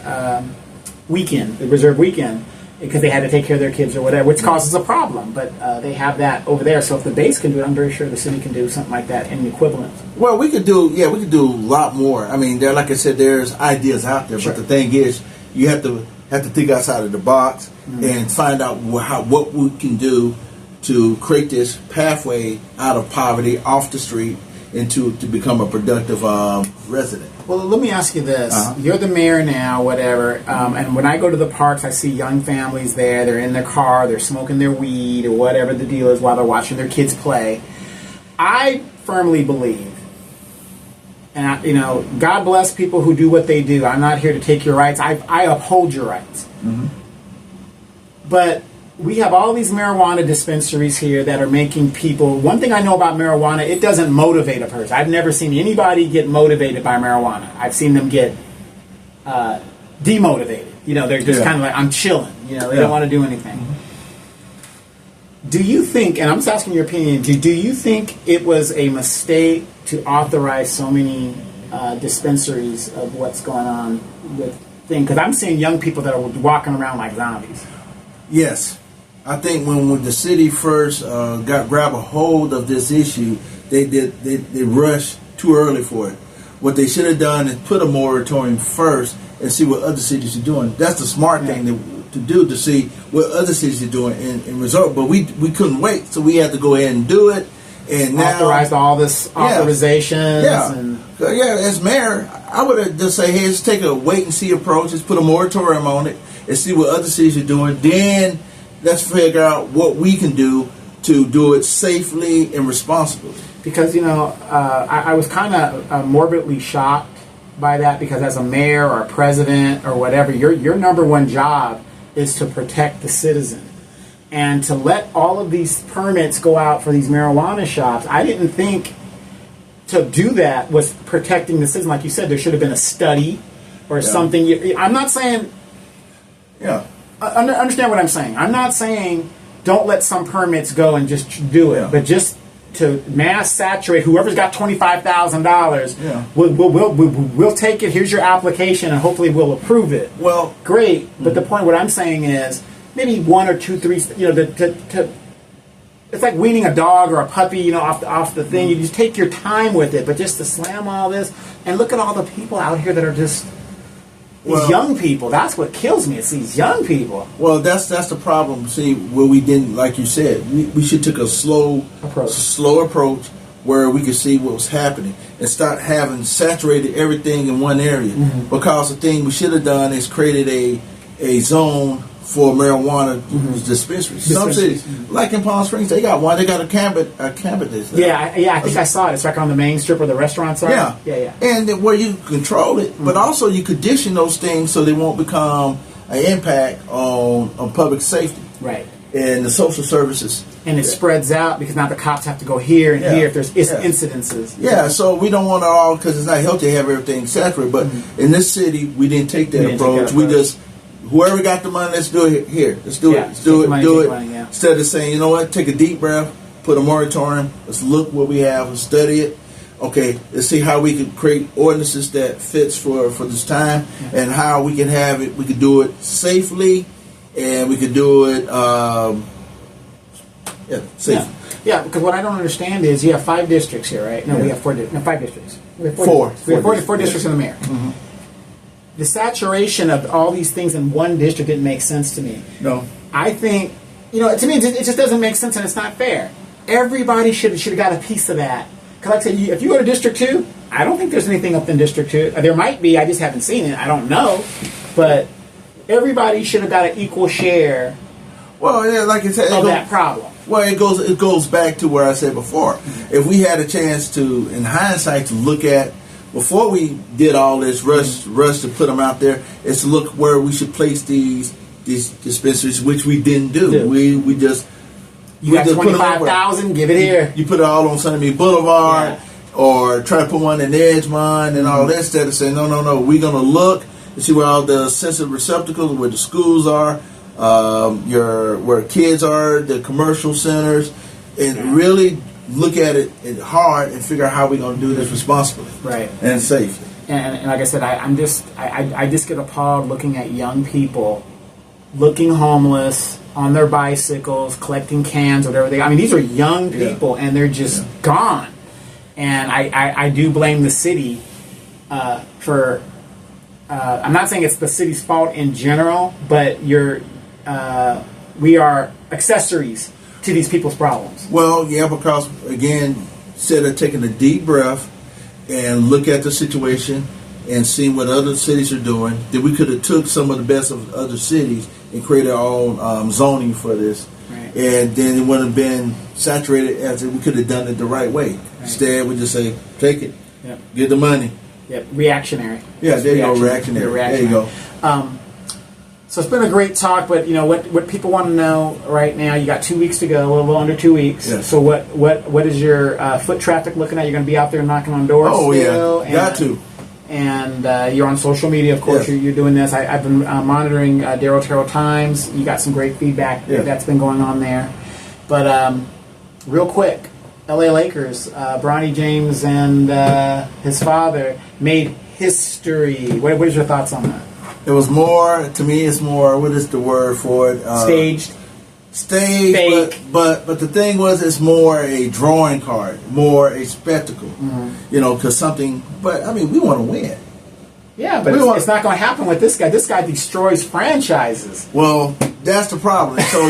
weekend, the reserve weekend, because they had to take care of their kids or whatever, which causes a problem. But they have that over there. So if the base can do it, I'm very sure the city can do something like that in the equivalent. Well, we could do a lot more. I mean, like I said, there's ideas out there, but the thing is, you have to think outside of the box and find out what we can do to create this pathway out of poverty, off the street, and to become a productive resident. Well, let me ask you this. Uh-huh. You're the mayor now, whatever, and when I go to the parks, I see young families there. They're in their car, they're smoking their weed or whatever the deal is while they're watching their kids play. I firmly believe, and God bless people who do what they do. I'm not here to take your rights. I uphold your rights. Mm-hmm. But we have all these marijuana dispensaries here that are making people... One thing I know about marijuana, it doesn't motivate a person. I've never seen anybody get motivated by marijuana. I've seen them get demotivated. They're just kind of like, I'm chilling. They don't want to do anything. Mm-hmm. Do you think, and I'm just asking your opinion, do you think it was a mistake to authorize so many dispensaries of what's going on with things? Because I'm seeing young people that are walking around like zombies. Yes. I think when the city first grab a hold of this issue, they rushed too early for it. What they should have done is put a moratorium first and see what other cities are doing. That's the smart thing to do, to see what other cities are doing in result. But we couldn't wait, so we had to go ahead and do it. And now authorized all this authorizations. As mayor, I would have just say, hey, let's take a wait and see approach. Let's put a moratorium on it and see what other cities are doing. Then let's figure out what we can do to do it safely and responsibly. Because, I was kind of morbidly shocked by that, because as a mayor or a president or whatever, your number one job is to protect the citizen. And to let all of these permits go out for these marijuana shops, I didn't think to do that was protecting the citizen. Like you said, there should have been a study or something. I'm not saying... Understand what I'm saying. I'm not saying don't let some permits go and just do it, but just to mass saturate whoever's got $25,000. We'll take it. Here's your application, and hopefully we'll approve it. Well, great. But the point, what I'm saying is maybe 1 or 2, 3. It's like weaning a dog or a puppy, off the thing. You just take your time with it, but just to slam all this and look at all the people out here that are just. These young people, that's what kills me. It's these young people. Well, that's the problem. See, where we didn't, like you said, we should take a slow approach where we could see what was happening and start having saturated everything in one area. Mm-hmm. Because the thing we should have done is created a zone for marijuana dispensaries. Some cities, like in Palm Springs, they got one. They got a campus. I think I saw it. It's like on the main strip where the restaurants are. Yeah. And then where you control it, but also you condition those things so they won't become an impact on public safety. Right. And the social services. And it spreads out because now the cops have to go here and here if there's incidences. Yeah, so we don't want it all, because it's not healthy to have everything saturated. But in this city, we didn't take that approach. We just... Whoever got the money, let's do it here. Let's do it. Let's do it. Instead of saying, you know what, take a deep breath, put a moratorium, let's look what we have, let's study it. Okay, let's see how we can create ordinances that fits for this time, and how we can have it. We could do it safely, and we could do it safely. Yeah, because what I don't understand is you have 5 districts here, right? No, we have 4 districts. No, 5 districts. We have 4 districts. We have 4 districts in the mayor. Mm-hmm. The saturation of all these things in one district didn't make sense to me. No. I think, to me, it just doesn't make sense, and it's not fair. Everybody should have got a piece of that. Because like I said, if you go to District 2, I don't think there's anything up in District 2. There might be, I just haven't seen it. I don't know. But everybody should have got an equal share like I said, of that problem. Well, it goes back to where I said before. Mm-hmm. If we had a chance to, in hindsight, to look at, before we did all this rush to put them out there, is to look where we should place these dispensaries, which we didn't do. We just got 25,000. Give it here. You put it all on Sunday Boulevard, or try to put one in Edgemont and all that, instead of saying no. We're gonna look and see where all the sensitive receptacles, where the schools are, where kids are, the commercial centers, and really look at it hard and figure out how we're going to do this responsibly, and safely. And like I said, I just get appalled looking at young people looking homeless on their bicycles, collecting cans, whatever they. I mean, these are young people, and they're just gone. And I do blame the city for. I'm not saying it's the city's fault in general, but we are accessories to these people's problems. Well, yeah, because again, instead of taking a deep breath and look at the situation and seeing what other cities are doing, then we could have took some of the best of other cities and created our own zoning for this. Right. And then it wouldn't have been saturated as we could have done it the right way. Right. Instead, we just say, take it, yep. Get the money. Yep, reactionary. Yeah, there you go, reactionary. There you go. So it's been a great talk, but what people want to know right now, you got 2 weeks to go, a little under 2 weeks. Yes. So what is your foot traffic looking at? You're going to be out there knocking on doors still? Yeah, got to. And you're on social media, of course. Yes. You're doing this. I've been monitoring Darrow Terrell Times. You got some great feedback that's been going on there. But real quick, LA Lakers, Bronny James and his father made history. What is your thoughts on that? It was more, to me, it's more, what is the word for it? Staged. Fake. But the thing was, it's more a drawing card, more a spectacle. Mm-hmm. Because something, but I mean, we want to win. Yeah, but it's not going to happen with this guy. This guy destroys franchises. Well, that's the problem. So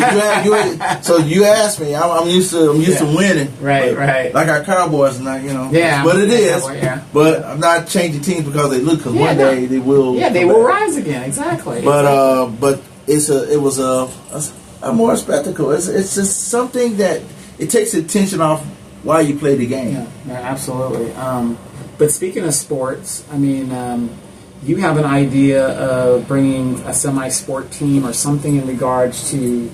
you asked me. I'm used to winning. Right. Like our Cowboys, not Yeah, but it is. Cowboy, yeah. But I'm not changing teams because they look. Because one day they will. Yeah, they will rise again. Exactly. But it was a more spectacle. It's just something that it takes attention off while you play the game. Yeah, absolutely. But speaking of sports, I mean. You have an idea of bringing a semi-sport team or something in regards to...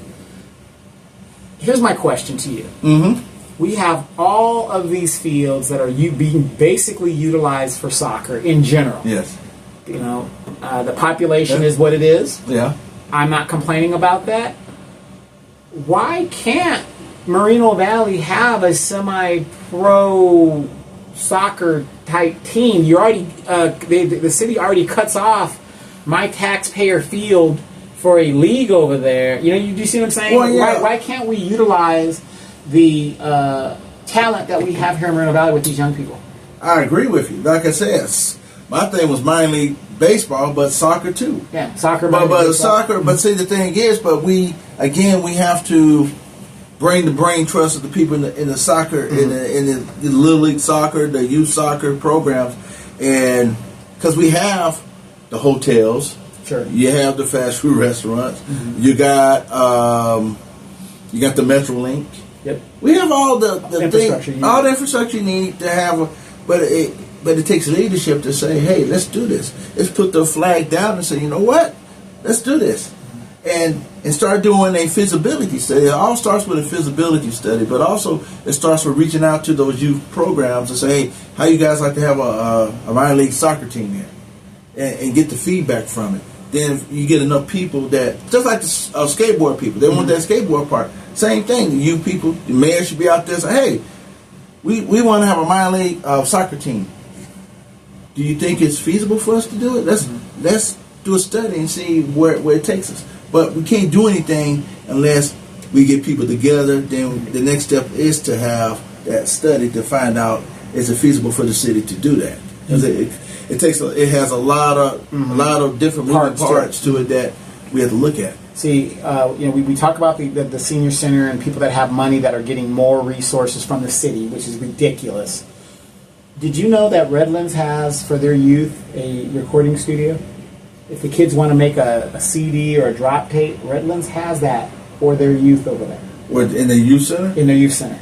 Here's my question to you. Mm-hmm. We have all of these fields that are being basically utilized for soccer in general. Yes. The population is what it is. Yeah. I'm not complaining about that. Why can't Moreno Valley have a semi-pro soccer type team? You already the city already cuts off my taxpayer field for a league over there. Do you see what I'm saying? Well, yeah. Why can't we utilize the talent that we have here in Moreno Valley with these young people? I agree with you. Like I said, my thing was minor league baseball, but soccer too. Yeah, soccer. But soccer. But see, the thing is, we have to bring the brain trust of the people in the soccer, mm-hmm. in the little league soccer, the youth soccer programs, and because we have the hotels, sure, you have the fast food restaurants, mm-hmm. you got the MetroLink. Yep, we have all the infrastructure, all the infrastructure you need to have, but it takes leadership to say, hey, let's do this. Let's put the flag down and say, you know what, let's do this. And start doing a feasibility study. It all starts with a feasibility study, but also it starts with reaching out to those youth programs and say, hey, how you guys like to have a minor league soccer team here? And get the feedback from it. Then you get enough people that, just like the skateboard people, they want that skateboard part. Same thing, the youth people, the mayor should be out there saying, hey, we want to have a minor league soccer team. Do you think it's feasible for us to do it? Let's do a study and see where it takes us. But we can't do anything unless we get people together. Then the next step is to have that study to find out, is it feasible for the city to do that? Because it has a lot of different moving parts to it that we have to look at. See, we talk about the senior center and people that have money that are getting more resources from the city, which is ridiculous. Did you know that Redlands has for their youth a recording studio? If the kids want to make a CD or a drop tape, Redlands has that for their youth over there. What, in the youth center? In the youth center.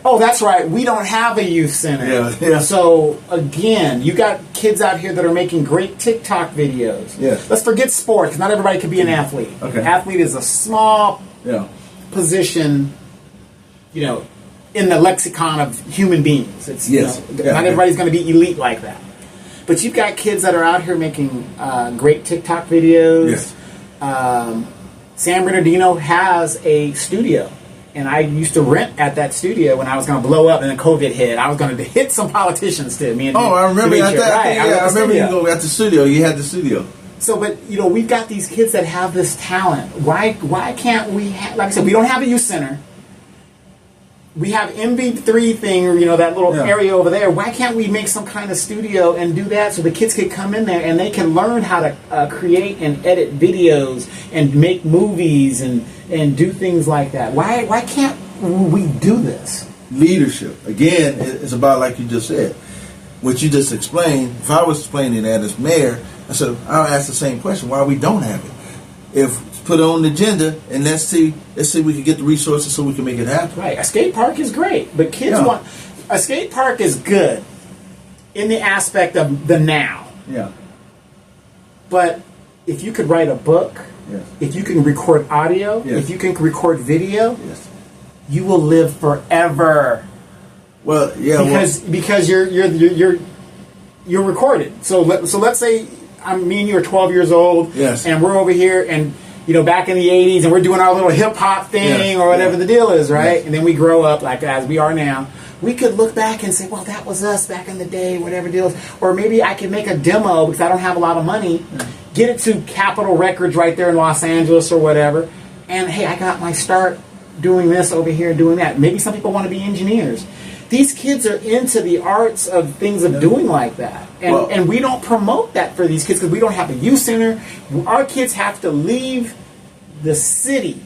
Oh, that's right. We don't have a youth center. Yeah. So, again, you got kids out here that are making great TikTok videos. Yeah. Let's forget sport, because not everybody can be an athlete. Okay. Athlete is a small position, in the lexicon of human beings. It's not everybody's going to be elite like that. But you've got kids that are out here making great TikTok videos. Yes. San Bernardino has a studio. And I used to rent at that studio when I was going to blow up and then COVID hit. I was going to hit some politicians too. I remember that. I remember you go at the studio. You had the studio. So, but, we've got these kids that have this talent. Why can't we like I said, we don't have a youth center. We have MV3 thing, that little area over there. Why can't we make some kind of studio and do that so the kids could come in there and they can learn how to create and edit videos and make movies and do things like that? Why can't we do this? leadership. Again, it's about, like you just said, what you just explained. If I was explaining that as mayor, I said, I'll ask the same question: why we don't have it? If put it on the agenda, and let's see we can get the resources so we can make it happen. Right. A skate park is great, but kids want a skate park is good in the aspect of the now. Yeah. But if you could write a book, if you can record audio, if you can record video, you will live forever. Well, yeah, because you're recorded. So let's say me and you are 12 years old, and we're over here, and back in the 80s, and we're doing our little hip hop thing or whatever the deal is, right? And then we grow up like as we are now. We could look back and say, well, that was us back in the day, whatever deal is. Or maybe I could make a demo because I don't have a lot of money, get it to Capitol Records right there in Los Angeles or whatever, and hey, I got my start doing this over here, doing that. Maybe some people want to be engineers. These kids are into the arts of things of doing like that. And we don't promote that for these kids because we don't have a youth center. Our kids have to leave the city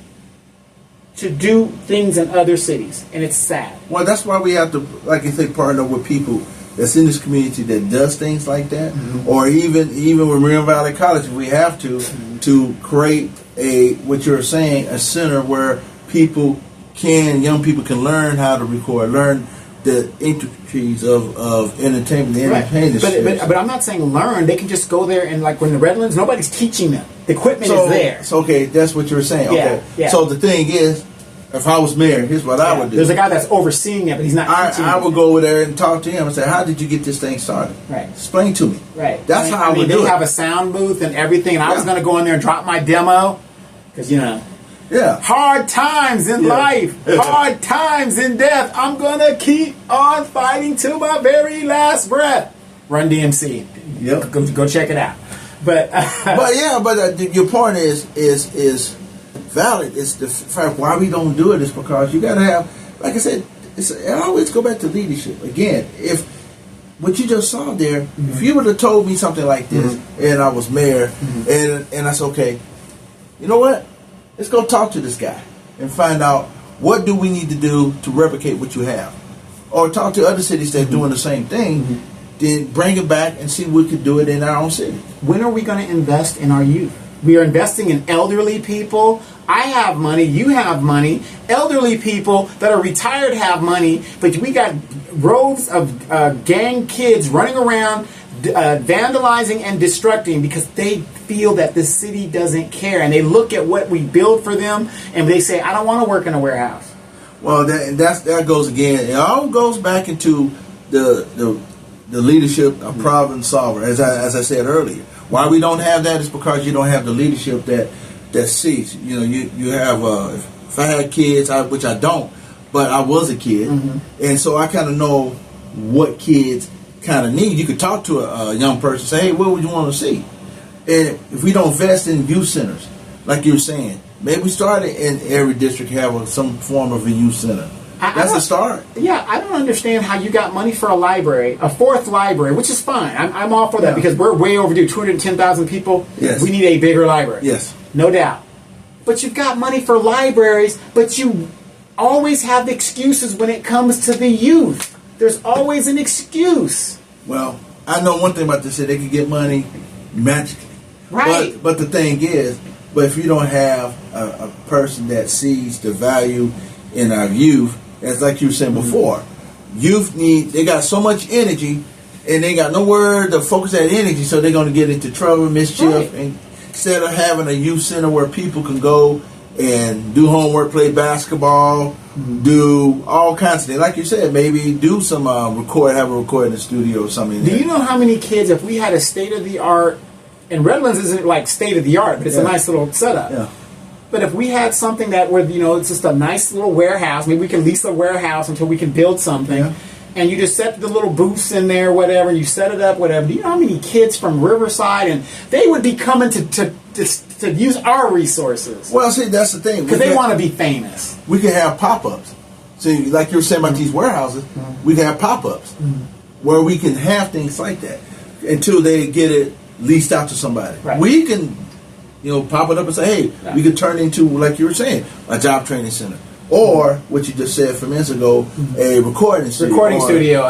to do things in other cities, and it's sad. Well, that's why we have to, like you say, partner with people that's in this community that does things like that, or even with Rio Valley College, if we have to create what you're saying, a center where young people can learn how to record, learn the intricacies of entertainment, the entertainment. But I'm not saying learn. They can just go there and, like, when the Redlands, nobody's teaching them. The equipment is there. So okay, that's what you're saying. Okay. Yeah. So the thing is, if I was mayor, here's what I would do. There's a guy that's overseeing it, but he's not teaching I would go over there and talk to him and say, how did you get this thing started? Right. Explain to me. Right. That's how I would do it. They have a sound booth and everything, and I was going to go in there and drop my demo because, hard times in life, hard times in death. I'm going to keep on fighting till my very last breath. Run DMC. Yep. Go check it out. But your point is valid. It's the fact why we don't do it is because you got to have, like I said, I always go back to leadership. Again, if what you just saw there, if you would have told me something like this and I was mayor and I said, okay, you know what? Let's go talk to this guy and find out what do we need to do to replicate what you have. Or talk to other cities that are doing the same thing, then bring it back and see if we could do it in our own city. When are we going to invest in our youth? We are investing in elderly people. I have money, you have money. Elderly people that are retired have money, but we got rows of gang kids running around vandalizing and destructing because they feel that the city doesn't care, and they look at what we build for them and they say, I don't want to work in a warehouse. Well, that goes again. It all goes back into the leadership of problem solver. As I said earlier, why we don't have that is because you don't have the leadership that sees. You have. If I had kids, which I don't, but I was a kid, and so I kind of know what kids kind of need. You could talk to a young person, say, hey, what would you want to see? And if we don't invest in youth centers, like you were saying, maybe we start in every district have some form of a youth center. That's a start. Yeah, I don't understand how you got money for a library, a fourth library, which is fine. I'm all for that because we're way overdue. 210,000 people. Yes. We need a bigger library. Yes. No doubt. But you've got money for libraries, but you always have excuses when it comes to the youth. There's always an excuse. Well, I know one thing about this: they can get money magically. Right. But the thing is, if you don't have a person that sees the value in our youth, as like you were saying before, youth they got so much energy, and they got nowhere to focus that energy, so they're going to get into trouble, mischief, Right. and instead of having a youth center where people can go and do homework, play basketball, do all kinds of things. Like you said, maybe do some have a recording studio or something. Do you know how many kids, if we had a state-of-the-art, and Redlands isn't like state-of-the-art, but it's a nice little setup. Yeah. But if we had something that would, it's just a nice little warehouse, maybe we can lease a warehouse until we can build something, and you just set the little booths in there, whatever, and you set it up, whatever. Do you know how many kids from Riverside, and they would be coming to use our resources? Well, see, that's the thing. Because they want to be famous. We can have pop-ups. See, like you were saying about these warehouses, we can have pop-ups where we can have things like that until they get it leased out to somebody. Right. We can, pop it up and say, hey, we could turn into, like you were saying, a job training center or what you just said a few minutes ago, a recording studio.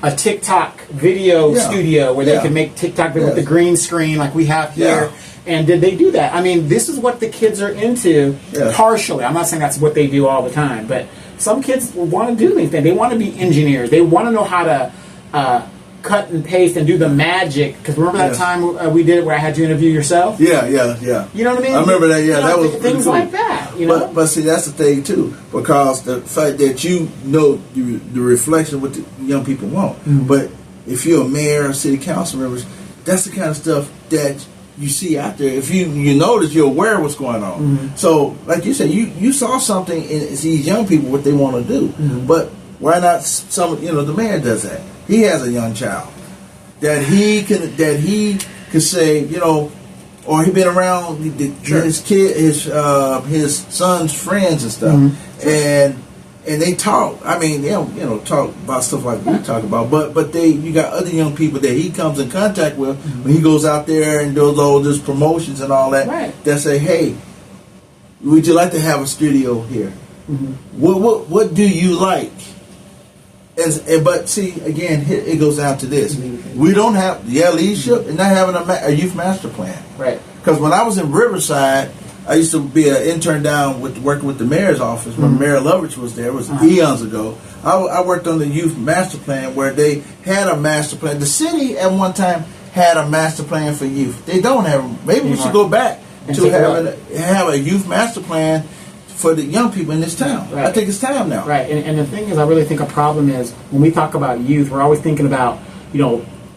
A TikTok video studio where they can make TikTok with the green screen like we have here. And did they do that? I mean, this is what the kids are into partially. I'm not saying that's what they do all the time, but some kids want to do these things. They want to be engineers. They want to know how to cut and paste and do the magic. Because remember that time we did it where I had you interview yourself? Yeah. You know what I mean? I remember that. Yeah, that was things cool. Like that. You know? But see, that's the thing too, because the fact that you know the reflection of what the young people want. Mm-hmm. But if you're a mayor or city council members, that's the kind of stuff that you see out there. If you notice, you're aware of what's going on. Mm-hmm. So, like you said, you saw something in these young people what they want to do. Mm-hmm. But why not the mayor does that. He has a young child that he can say, or he been around his kid, his son's friends and stuff, mm-hmm. and they talk. I mean, they don't, talk about stuff like we talk about, but you got other young people that he comes in contact with mm-hmm. when he goes out there and does all those promotions and all that. Right. That say, hey, would you like to have a studio here? Mm-hmm. What do you like? But see, again, it goes down to this: we don't have leadership and not having a youth master plan. Right. Because when I was in Riverside, I used to be an intern down working with the mayor's office when Mayor Lovitch was there. It was eons ago. I worked on the youth master plan where they had a master plan. The city at one time had a master plan for youth. They don't have. Maybe we should go back to have a youth master plan for the young people in this town. Right. I think it's time now. Right, and the thing is, I really think a problem is when we talk about youth, we're always thinking about,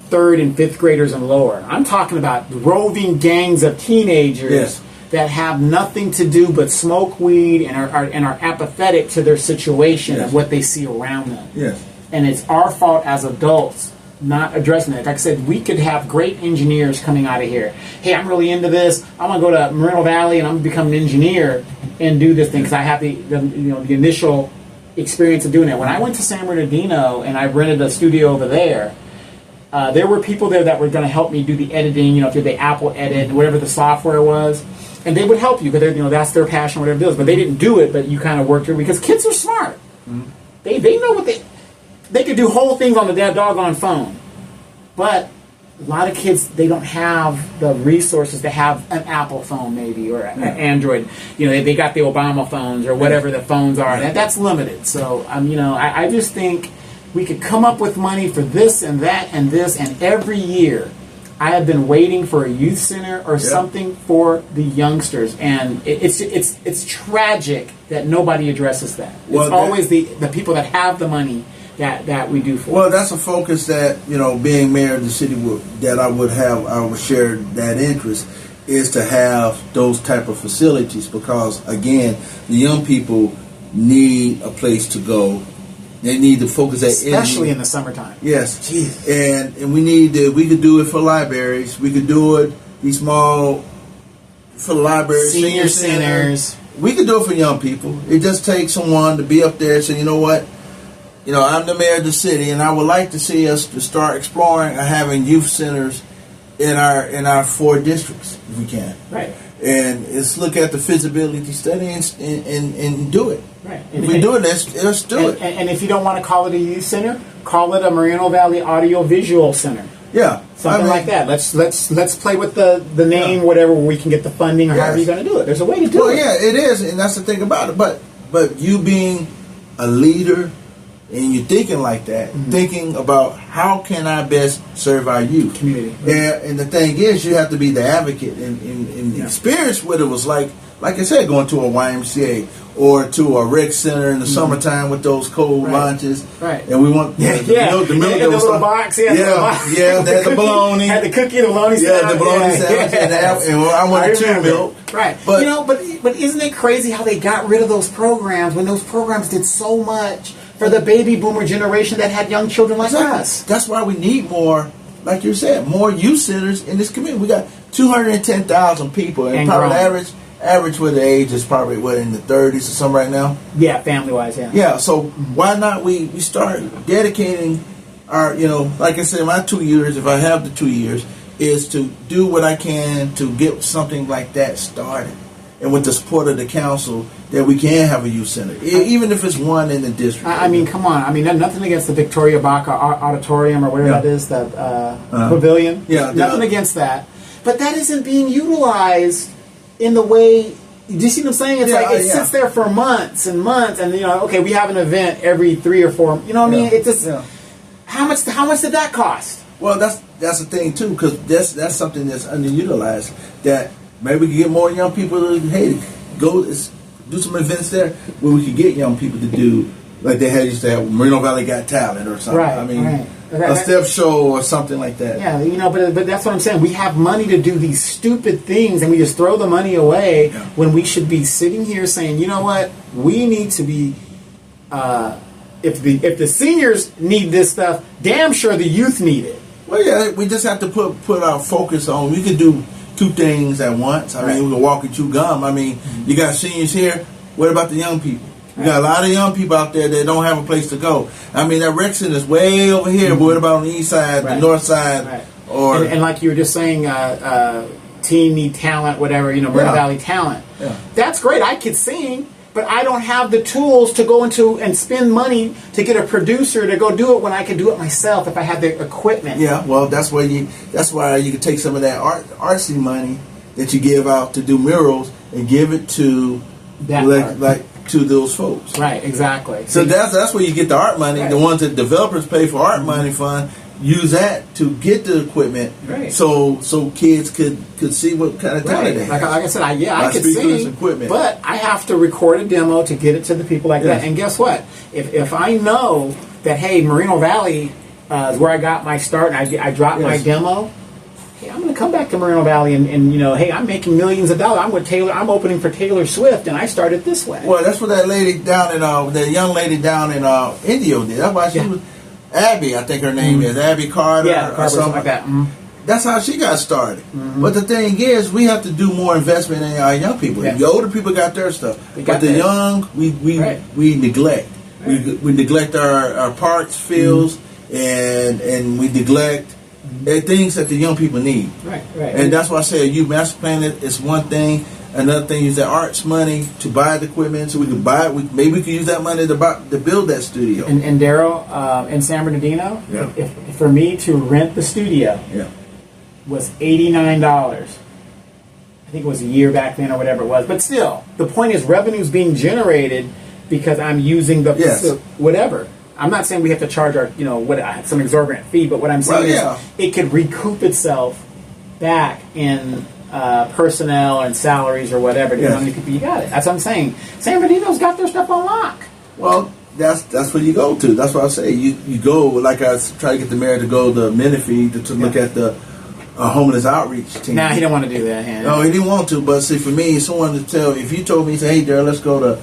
third and fifth graders and lower. I'm talking about roving gangs of teenagers that have nothing to do but smoke weed and are apathetic to their situation of what they see around them. Yes. And it's our fault as adults not addressing it. Like I said, we could have great engineers coming out of here. Hey, I'm really into this. I want to go to Moreno Valley and I'm going to become an engineer and do this thing because I have the initial experience of doing it. When I went to San Bernardino and I rented a studio over there were people there that were going to help me do the editing, if you're the Apple Edit, whatever the software was. And they would help you because that's their passion, whatever it is. But they didn't do it, but you kind of worked through it because kids are smart. Mm-hmm. They know what they could do whole things on the doggone phone. But a lot of kids, they don't have the resources to have an Apple phone maybe or an Android. They got the Obama phones or whatever the phones are. And that's limited. So, I just think we could come up with money for this and that and this. And every year, I have been waiting for a youth center or something for the youngsters. And it's tragic that nobody addresses that. It's always the people that have the money that we do for. Well, that's a focus that, being mayor of the city I would share that interest, is to have those type of facilities because, again, the young people need a place to go. They need to focus that especially in the summertime. Yes. Jeez. And we could do it for libraries. We could do it for libraries, senior centers. We could do it for young people. It just takes someone to be up there and say, you know what? I'm the mayor of the city, and I would like to see us to start exploring and having youth centers in our 4 districts, if we can. Right. And let's look at the feasibility study and do it. Right. If we do it, let's do it. And if you don't want to call it a youth center, call it a Moreno Valley Audio Visual Center. Yeah. Something like that. Let's play with the name, whatever, where we can get the funding or however you're going to do it. There's a way to do it. Well, yeah, it is, and that's the thing about it. But you being a leader and you're thinking like that, thinking about how can I best serve our youth community. And the thing is, you have to be the advocate and experience what it was like I said, going to a YMCA or to a rec center in the summertime with those cold lunches. Right. And we want the milk. The little box. They had the bologna. Had the cookie, the bologna sandwich. Yeah, the bologna sandwich. And I wanted 2 milk. Right. But isn't it crazy how they got rid of those programs when those programs did so much for the baby boomer generation that had young children like us? That's why we need more, like you said, more youth centers in this community. We got 210,000 people, and probably average with the age is probably in the 30s or something right now. Yeah, family wise, yeah. Yeah, so why not we start dedicating our, like I said, my 2 years, if I have the 2 years, is to do what I can to get something like that started. and with the support of the council, that we can have a youth center, even if it's one in the district. I mean, come on. I mean, nothing against the Victoria Baca Auditorium or whatever that is, the pavilion. Yeah, nothing against that. But that isn't being utilized in the way. Do you see what I'm saying? It's like it sits there for months and months, and okay, we have an event every 3 or 4. You know what I mean? It just how much did that cost? Well, that's the thing too, because that's something that's underutilized. That maybe we can get more young people to go do some events there where we could get young people to do like they used to have Moreno Valley Got Talent or something. Right. I mean, a step show or something like that. Yeah, but that's what I'm saying. We have money to do these stupid things, and we just throw the money away when we should be sitting here saying, you know what, we need to be. If the seniors need this stuff, damn sure the youth need it. Well, yeah, we just have to put our focus on. We can do 2 things at once. I mean, we can walk and chew gum. I mean, you got seniors here. What about the young people? You got a lot of young people out there that don't have a place to go. I mean, that rec center is way over here. But what about on the east side, the north side? Or and like you were just saying, teen need talent, whatever, Moreno Valley talent. Yeah. That's great. I could sing, but I don't have the tools to go into and spend money to get a producer to go do it when I can do it myself if I had the equipment. Yeah, well, that's why you can take some of that artsy money that you give out to do murals and give it to to those folks. Right, exactly. So that's where you get the art money. Right. The ones that developers pay for art money fund, use that to get the equipment, so kids could see what kind of talent they have. Like I said, I could sing, but I have to record a demo to get it to the people like that. And guess what? If I know that, hey, Moreno Valley is where I got my start, and I dropped my demo, hey, I'm going to come back to Moreno Valley and hey, I'm making millions of dollars. I'm opening for Taylor Swift, and I started this way. Well, that's what that lady down in that young lady down in Indio did. That's why she was. Abby, I think her name is Abby Carter, or something like that. That's how she got started. But the thing is, we have to do more investment in our young people. The older people got their stuff, but the young, we neglect. We neglect our parks, fields, and we neglect things that the young people need. Right. And that's why I say a youth master plan is one thing. Another thing is the arts money to buy the equipment, so we can buy it. Maybe we can use that money to build that studio. And Daryl, in San Bernardino, if for me to rent the studio was $89. I think it was a year back then or whatever it was. But still, the point is revenue's being generated because I'm using the whatever. I'm not saying we have to charge our some exorbitant fee, but what I'm saying is it could recoup itself back in personnel and salaries or whatever. How many people you got it? That's what I'm saying. San Bernardino's got their stuff on lock. Well, that's where you go to. That's what I say. You go, like I try to get the mayor to go to Menifee to look at the homeless outreach team. Nah, he didn't want to do that. No, he didn't want to. But see, for me, someone to tell. If you told me, say, hey, Daryl, let's go to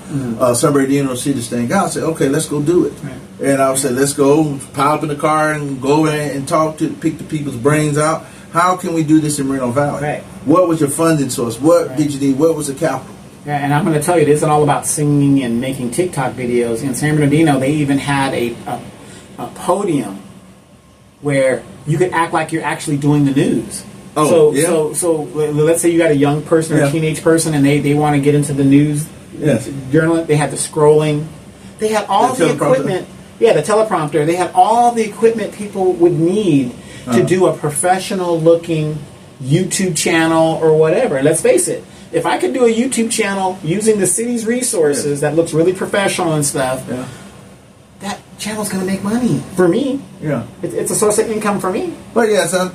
San Bernardino and see this thing, I'll say, okay, let's go do it. Right. And I'll say, let's go pile up in the car and go in and pick the people's brains out. How can we do this in Moreno Valley? Right. What was your funding source? What did you need? What was the capital? Yeah, and I'm going to tell you, it isn't all about singing and making TikTok videos. In San Bernardino, they even had a podium where you could act like you're actually doing the news. So let's say you got a young person or a teenage person, and they want to get into the news journal. They had the scrolling. They had all the equipment. Yeah, the teleprompter. They had all the equipment people would need to do a professional-looking YouTube channel or whatever. Let's face it. If I could do a YouTube channel using the city's resources that looks really professional and stuff, that channel's going to make money for me. Yeah, it's a source of income for me. But that's the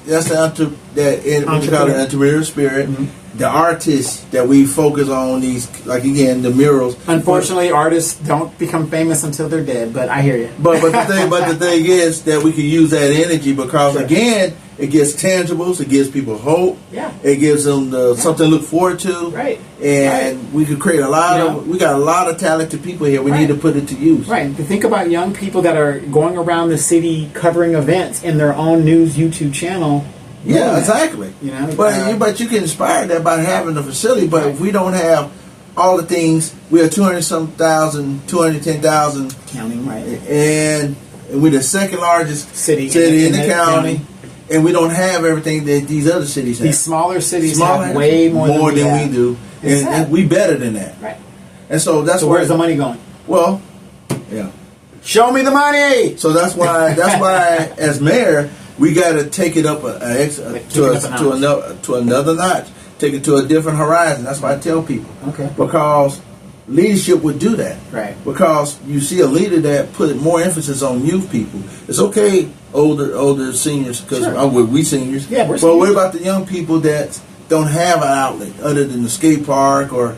entrepreneurial spirit. Mm-hmm. The artists that we focus on, these, like again, the murals. Unfortunately, artists don't become famous until they're dead. But I hear you. But the thing is that we can use that energy because again, it gives tangibles. It gives people hope. Yeah. It gives them something to look forward to. Right. And we could create a lot of. We got a lot of talented people here. We need to put it to use. Right. To think about young people that are going around the city covering events in their own news YouTube channel. Yeah, exactly. But you can inspire that by having the facility. But if we don't have all the things, we are 210,000 counting, right? And we're the second largest city in the county. And we don't have everything that these other cities have. These smaller cities have way more than we do. and we better than that. Right. And so that's where's the money going? Well, yeah. Show me the money. So that's why as mayor we got to take it up to another notch. Take it to a different horizon. That's why I tell people. Okay. Because leadership would do that. Right. Because you see a leader that put more emphasis on youth people. It's okay, older seniors, because we seniors. Yeah, we're But seniors. what about the young people that don't have an outlet other than the skate park or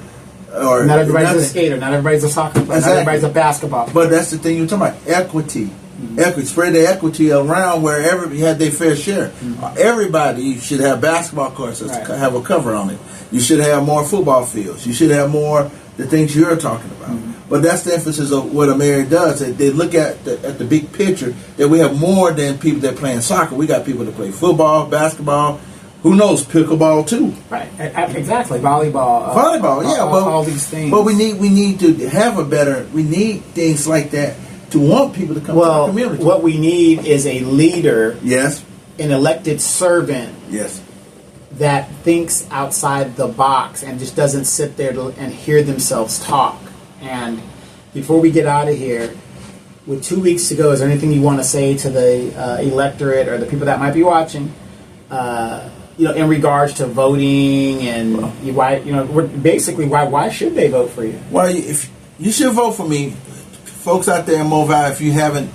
not everybody's a skater, not everybody's a soccer player, not everybody's a basketball player. But that's the thing you're talking about, equity. Equity, spread the equity around where everybody had their fair share. Everybody should have basketball courts that have a cover on it. You should have more football fields. You should have more the things you're talking about. But that's the emphasis of what a mayor does. They look at the big picture, that we have more than people that play in soccer. We got people that play football, basketball, who knows, pickleball too. Right, exactly. Volleyball, all these things. But we need to have we need things like that to want people to come to our community. What we need is a leader, yes, an elected servant, yes, that thinks outside the box and just doesn't sit there and hear themselves talk. And before we get out of here, with 2 weeks to go, is there anything you want to say to the electorate or the people that might be watching? In regards to voting and why should they vote for you? Well, if you should vote for me, folks out there in Mobile. If you haven't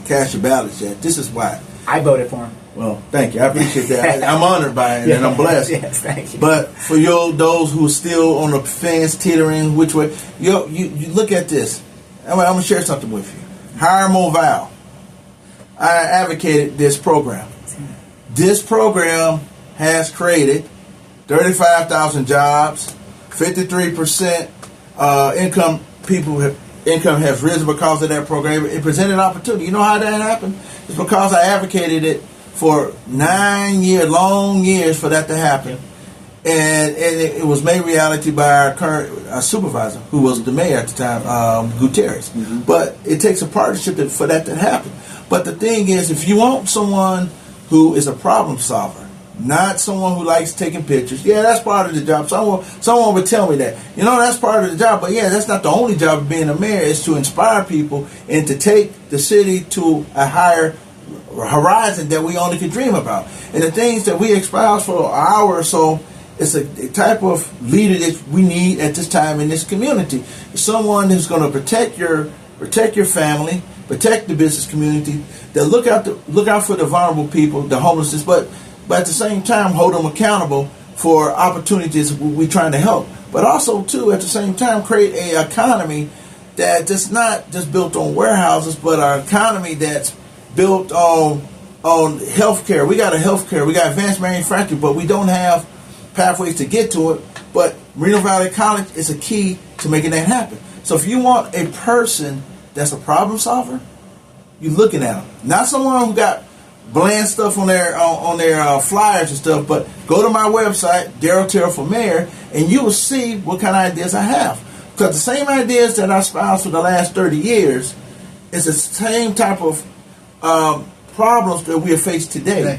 cast your ballots yet, this is why I voted for him. Well, thank you. I appreciate that. I'm honored by it, and I'm blessed. Yes, thank you. But for those who are still on the fence, teetering which way, you look at this. I'm going to share something with you. Hire Mobile. I advocated this program. This program has created 35,000 jobs, 53% income has risen because of that program. It presented opportunity. You know how that happened? It's because I advocated it for 9 long years for that to happen. And it was made reality by our current supervisor, who was the mayor at the time, Gutierrez. But it takes a partnership for that to happen. But the thing is, if you want someone who is a problem solver, not someone who likes taking pictures. Yeah, that's part of the job. Someone would tell me that. That's part of the job. But yeah, that's not the only job of being a mayor. Is to inspire people and to take the city to a higher horizon that we only could dream about. And the things that we espouse for an hour or so, it's a type of leader that we need at this time in this community. Someone who's going to protect your family, protect the business community, that look out for the vulnerable people, the homelessness, but at the same time hold them accountable for opportunities we're trying to help. But also, too, at the same time, create an economy that's not just built on warehouses, but an economy that's built on healthcare. We got healthcare, we got advanced manufacturing, but we don't have pathways to get to it. But Reno Valley College is a key to making that happen. So if you want a person that's a problem solver, you're looking at them. Not someone who got bland stuff on their flyers and stuff, but go to my website, Darryl Terrell for Mayor, and you will see what kind of ideas I have. Because the same ideas that I espoused for the last 30 years is the same type of problems that we have faced today.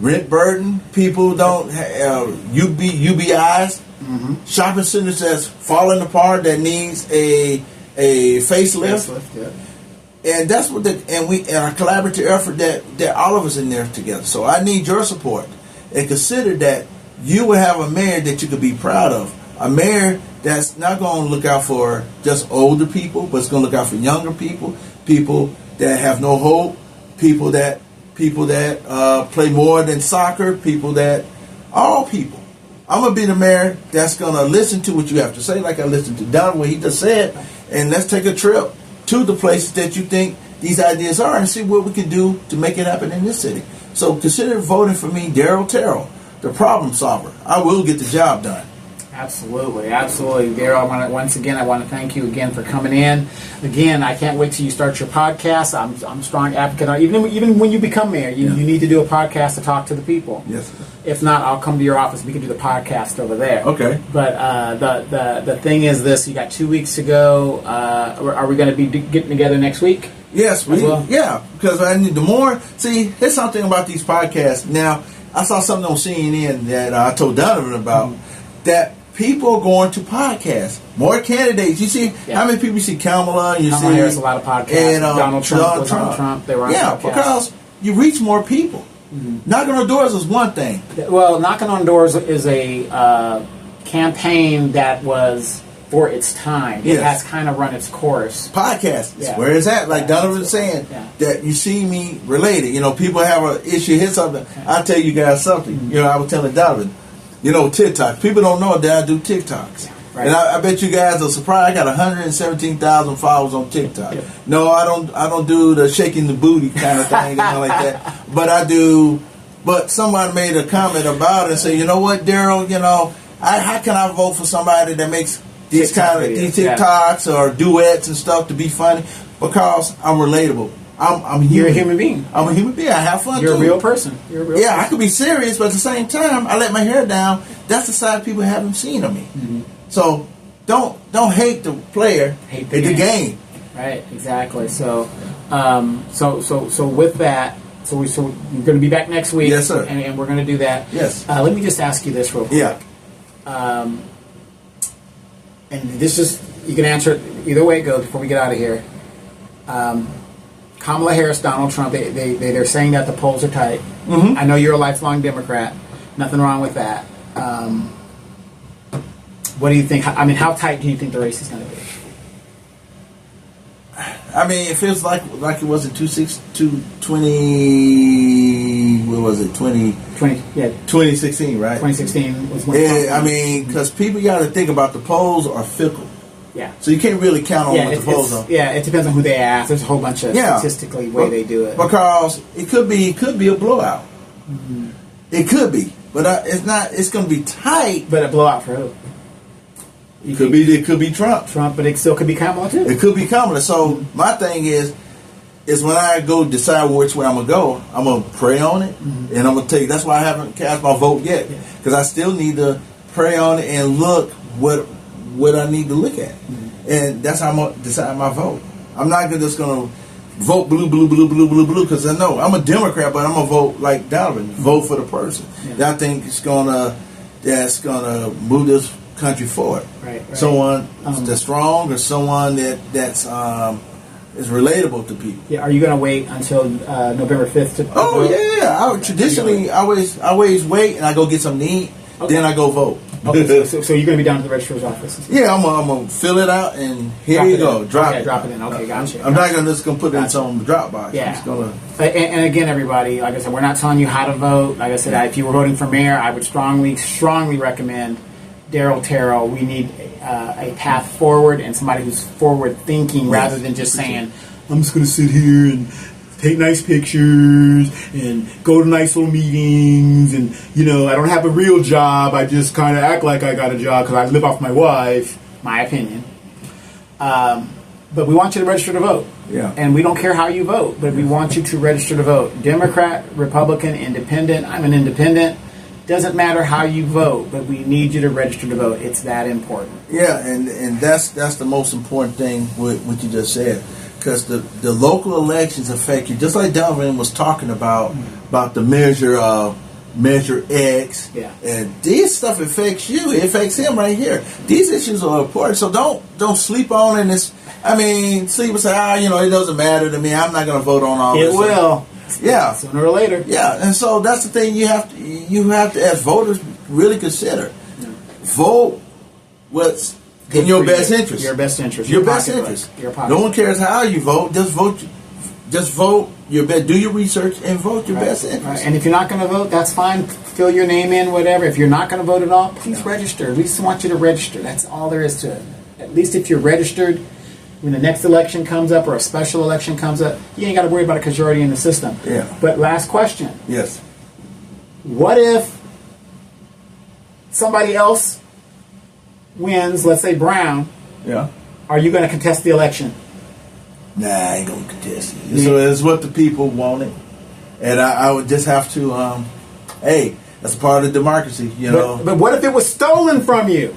Rent burden, people don't have UBIs, shopping centers that's falling apart that needs a facelift. And that's what and a collaborative effort that all of us in there together. So I need your support, and consider that you will have a mayor that you could be proud of. A mayor that's not going to look out for just older people, but it's going to look out for younger people, people that have no hope, people that play more than soccer, all people. I'm going to be the mayor that's going to listen to what you have to say, like I listened to Donovan, what he just said, and let's take a trip to the places that you think these ideas are and see what we can do to make it happen in this city. So consider voting for me, Darryl Terrell, the problem solver. I will get the job done. Absolutely. Darryl, once again, I want to thank you again for coming in. Again, I can't wait till you start your podcast. I'm a strong advocate. Even when you become mayor, you need to do a podcast to talk to the people. Yes. If not, I'll come to your office. We can do the podcast over there. Okay. But the thing is this: you got 2 weeks to go. Are we going to be getting together next week? Yes, because I need the more. See, here's something about these podcasts. Now, I saw something on CNN that I told Donovan about that. people are going to podcasts. More candidates. You see how many people you see Kamala and you Kamala see Harris, a lot of podcasts. And Donald Trump was on Trump. They were on podcasts. Because you reach more people. Knocking on doors is one thing. Well, knocking on doors is a campaign that was for its time. It has kind of run its course. Podcasts, where is that? Like Donovan saying, that you see me related. You know, people have an issue, hit something. I'll tell you guys something. You know, I was telling Donovan, you know, TikTok. People don't know that I do TikToks. Right. And I bet you guys are surprised. I got 117,000 followers on TikTok. No, I don't do the shaking the booty kind of thing, like that. But I do. But somebody made a comment about it and said, you know what, Daryl, you know, how can I vote for somebody that makes these kind of these TikToks or duets and stuff to be funny? Because I'm relatable. I'm human. You're a human being. I'm a human being. I have fun. You're too. a real person. You're a real person. I could be serious, but at the same time, I let my hair down. That's the side people haven't seen of me. So don't hate the player. Hate the game. Right. Exactly. So with that, so you're going to be back next week. Yes, sir. And we're going to do that. Yes. Let me just ask you this real quick. Yeah. And this is, you can answer it either way it goes before we get out of here. Kamala Harris, Donald Trump, they're saying that the polls are tight. I know you're a lifelong Democrat. Nothing wrong with that. What do you think? I mean, how tight do you think the race is going to be? I mean, it feels like it was in 2020. What was it? 2016, right? 2016 was when. Yeah, I mean, because people got to think about the polls are fickle. Yeah. So you can't really count on what the polls are. Yeah, it depends on who they ask. There's a whole bunch of statistically way they do it. Because it could be a blowout. It could be, but it's not. It's going to be tight. But a blowout for who? It could be Trump. But it still could be Kamala too. It could be Kamala. So my thing is when I go decide which way I'm gonna go, I'm gonna pray on it, and I'm gonna take. That's why I haven't cast my vote yet, because I still need to pray on it and look what I need to look at, and that's how I'm gonna decide my vote. I'm not just gonna vote blue, because I know I'm a Democrat, but I'm gonna vote like Donovan, vote for the person that I think that's gonna move this country forward. Right. Someone that's strong, or someone that's is relatable to people. Yeah. Are you going to wait until November 5th to? Oh yeah. I traditionally always wait, and I go get something to eat. Okay. Then I go vote. Okay. So you're going to be down at the registrar's office? Yeah. I'm gonna fill it out, and here you go. Drop it in. Okay. Gotcha. I'm not just gonna put it in some drop box. Yeah. I'm just gonna. And again, everybody, like I said, we're not telling you how to vote. Like I said, if you were voting for mayor, I would strongly recommend Daryl Terrell. We need a path forward and somebody who's forward thinking rather than just saying, I'm just going to sit here and take nice pictures and go to nice little meetings, and I don't have a real job. I just kind of act like I got a job because I live off my wife. My opinion. But we want you to register to vote. Yeah. And we don't care how you vote, but we want you to register to vote. Democrat, Republican, Independent. I'm an independent. Doesn't matter how you vote, but we need you to register to vote. It's that important. Yeah, and that's the most important thing with what you just said, because the local elections affect you, just like Donovan was talking about the measure X. Yeah. And this stuff affects you. It affects him right here. These issues are important, so don't sleep on it. Sleep and say, it doesn't matter to me. I'm not going to vote on all this. It will. Yeah, sooner or later. Yeah, and so that's the thing you have to as voters really consider. Vote what's in your best interest. Your best interest. Your best interest. No one cares how you vote. Just vote. Just vote your best. Do your research and vote your best interest. Right. And if you're not going to vote, that's fine. Fill your name in, whatever. If you're not going to vote at all, please register. We just want you to register. That's all there is to it. At least if you're registered, when the next election comes up or a special election comes up, you ain't got to worry about it because you're already in the system. Yeah. But last question. Yes. What if somebody else wins, let's say Brown? Yeah. Are you going to contest the election? Nah, I ain't going to contest it. So it's what the people wanted. And I would just have to, hey, that's a part of democracy, But what if it was stolen from you?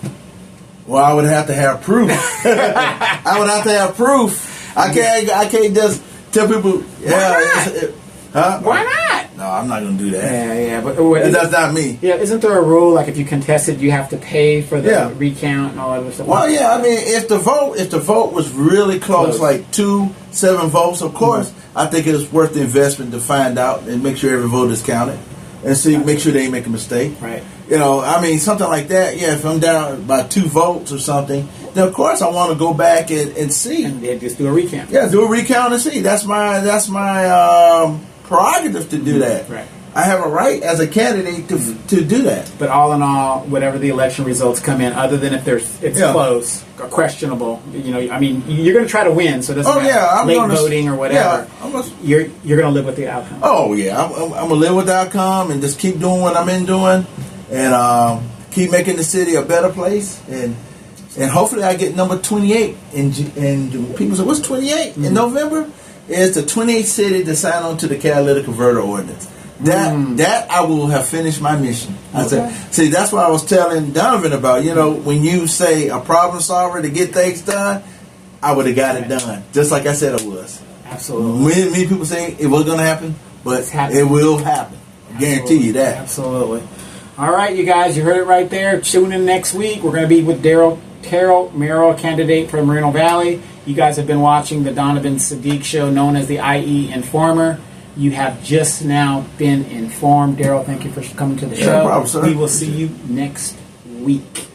Well, I would have to have proof. I would have to have proof. I can't just tell people. Why not? Why not? no, I'm not going to do that. Yeah, but that's not me. Yeah, isn't there a rule like if you contested, you have to pay for the recount and all that other stuff? Well, yeah, I mean, if the vote was really close, like 2-7 votes, of course, I think it was worth the investment to find out and make sure every vote is counted, and make sure they ain't make a mistake. Right. You know, I mean, something like that. Yeah, if I'm down by 2 votes or something, then of course I want to go back and see. And then just do a recount. Yeah, do a recount and see. That's my prerogative to do that. Right. I have a right as a candidate to do that. But all in all, whatever the election results come in, other than if it's close or questionable, I mean, you're going to try to win, so it doesn't matter. Late voting or whatever. You're going to live with the outcome. Oh yeah, I'm going to live with the outcome and just keep doing what I'm doing, and keep making the city a better place, and hopefully I get number 28. And people say, what's 28 in November? It's the 28th city to sign on to the catalytic converter ordinance. That I will have finished my mission. I said, see, that's what I was telling Donovan about. When you say a problem solver to get things done, I would have got it done, just like I said I was. Absolutely. Many people say it was going to happen, but it will happen. I guarantee you that. Absolutely. All right, you guys, you heard it right there. Tune in next week. We're going to be with Terrell Merrill, candidate for Moreno Valley. You guys have been watching the Donovan Saadiq show, known as the IE Informer. You have just now been informed. Daryl, thank you for coming to the show. No problem, sir. We will see you next week.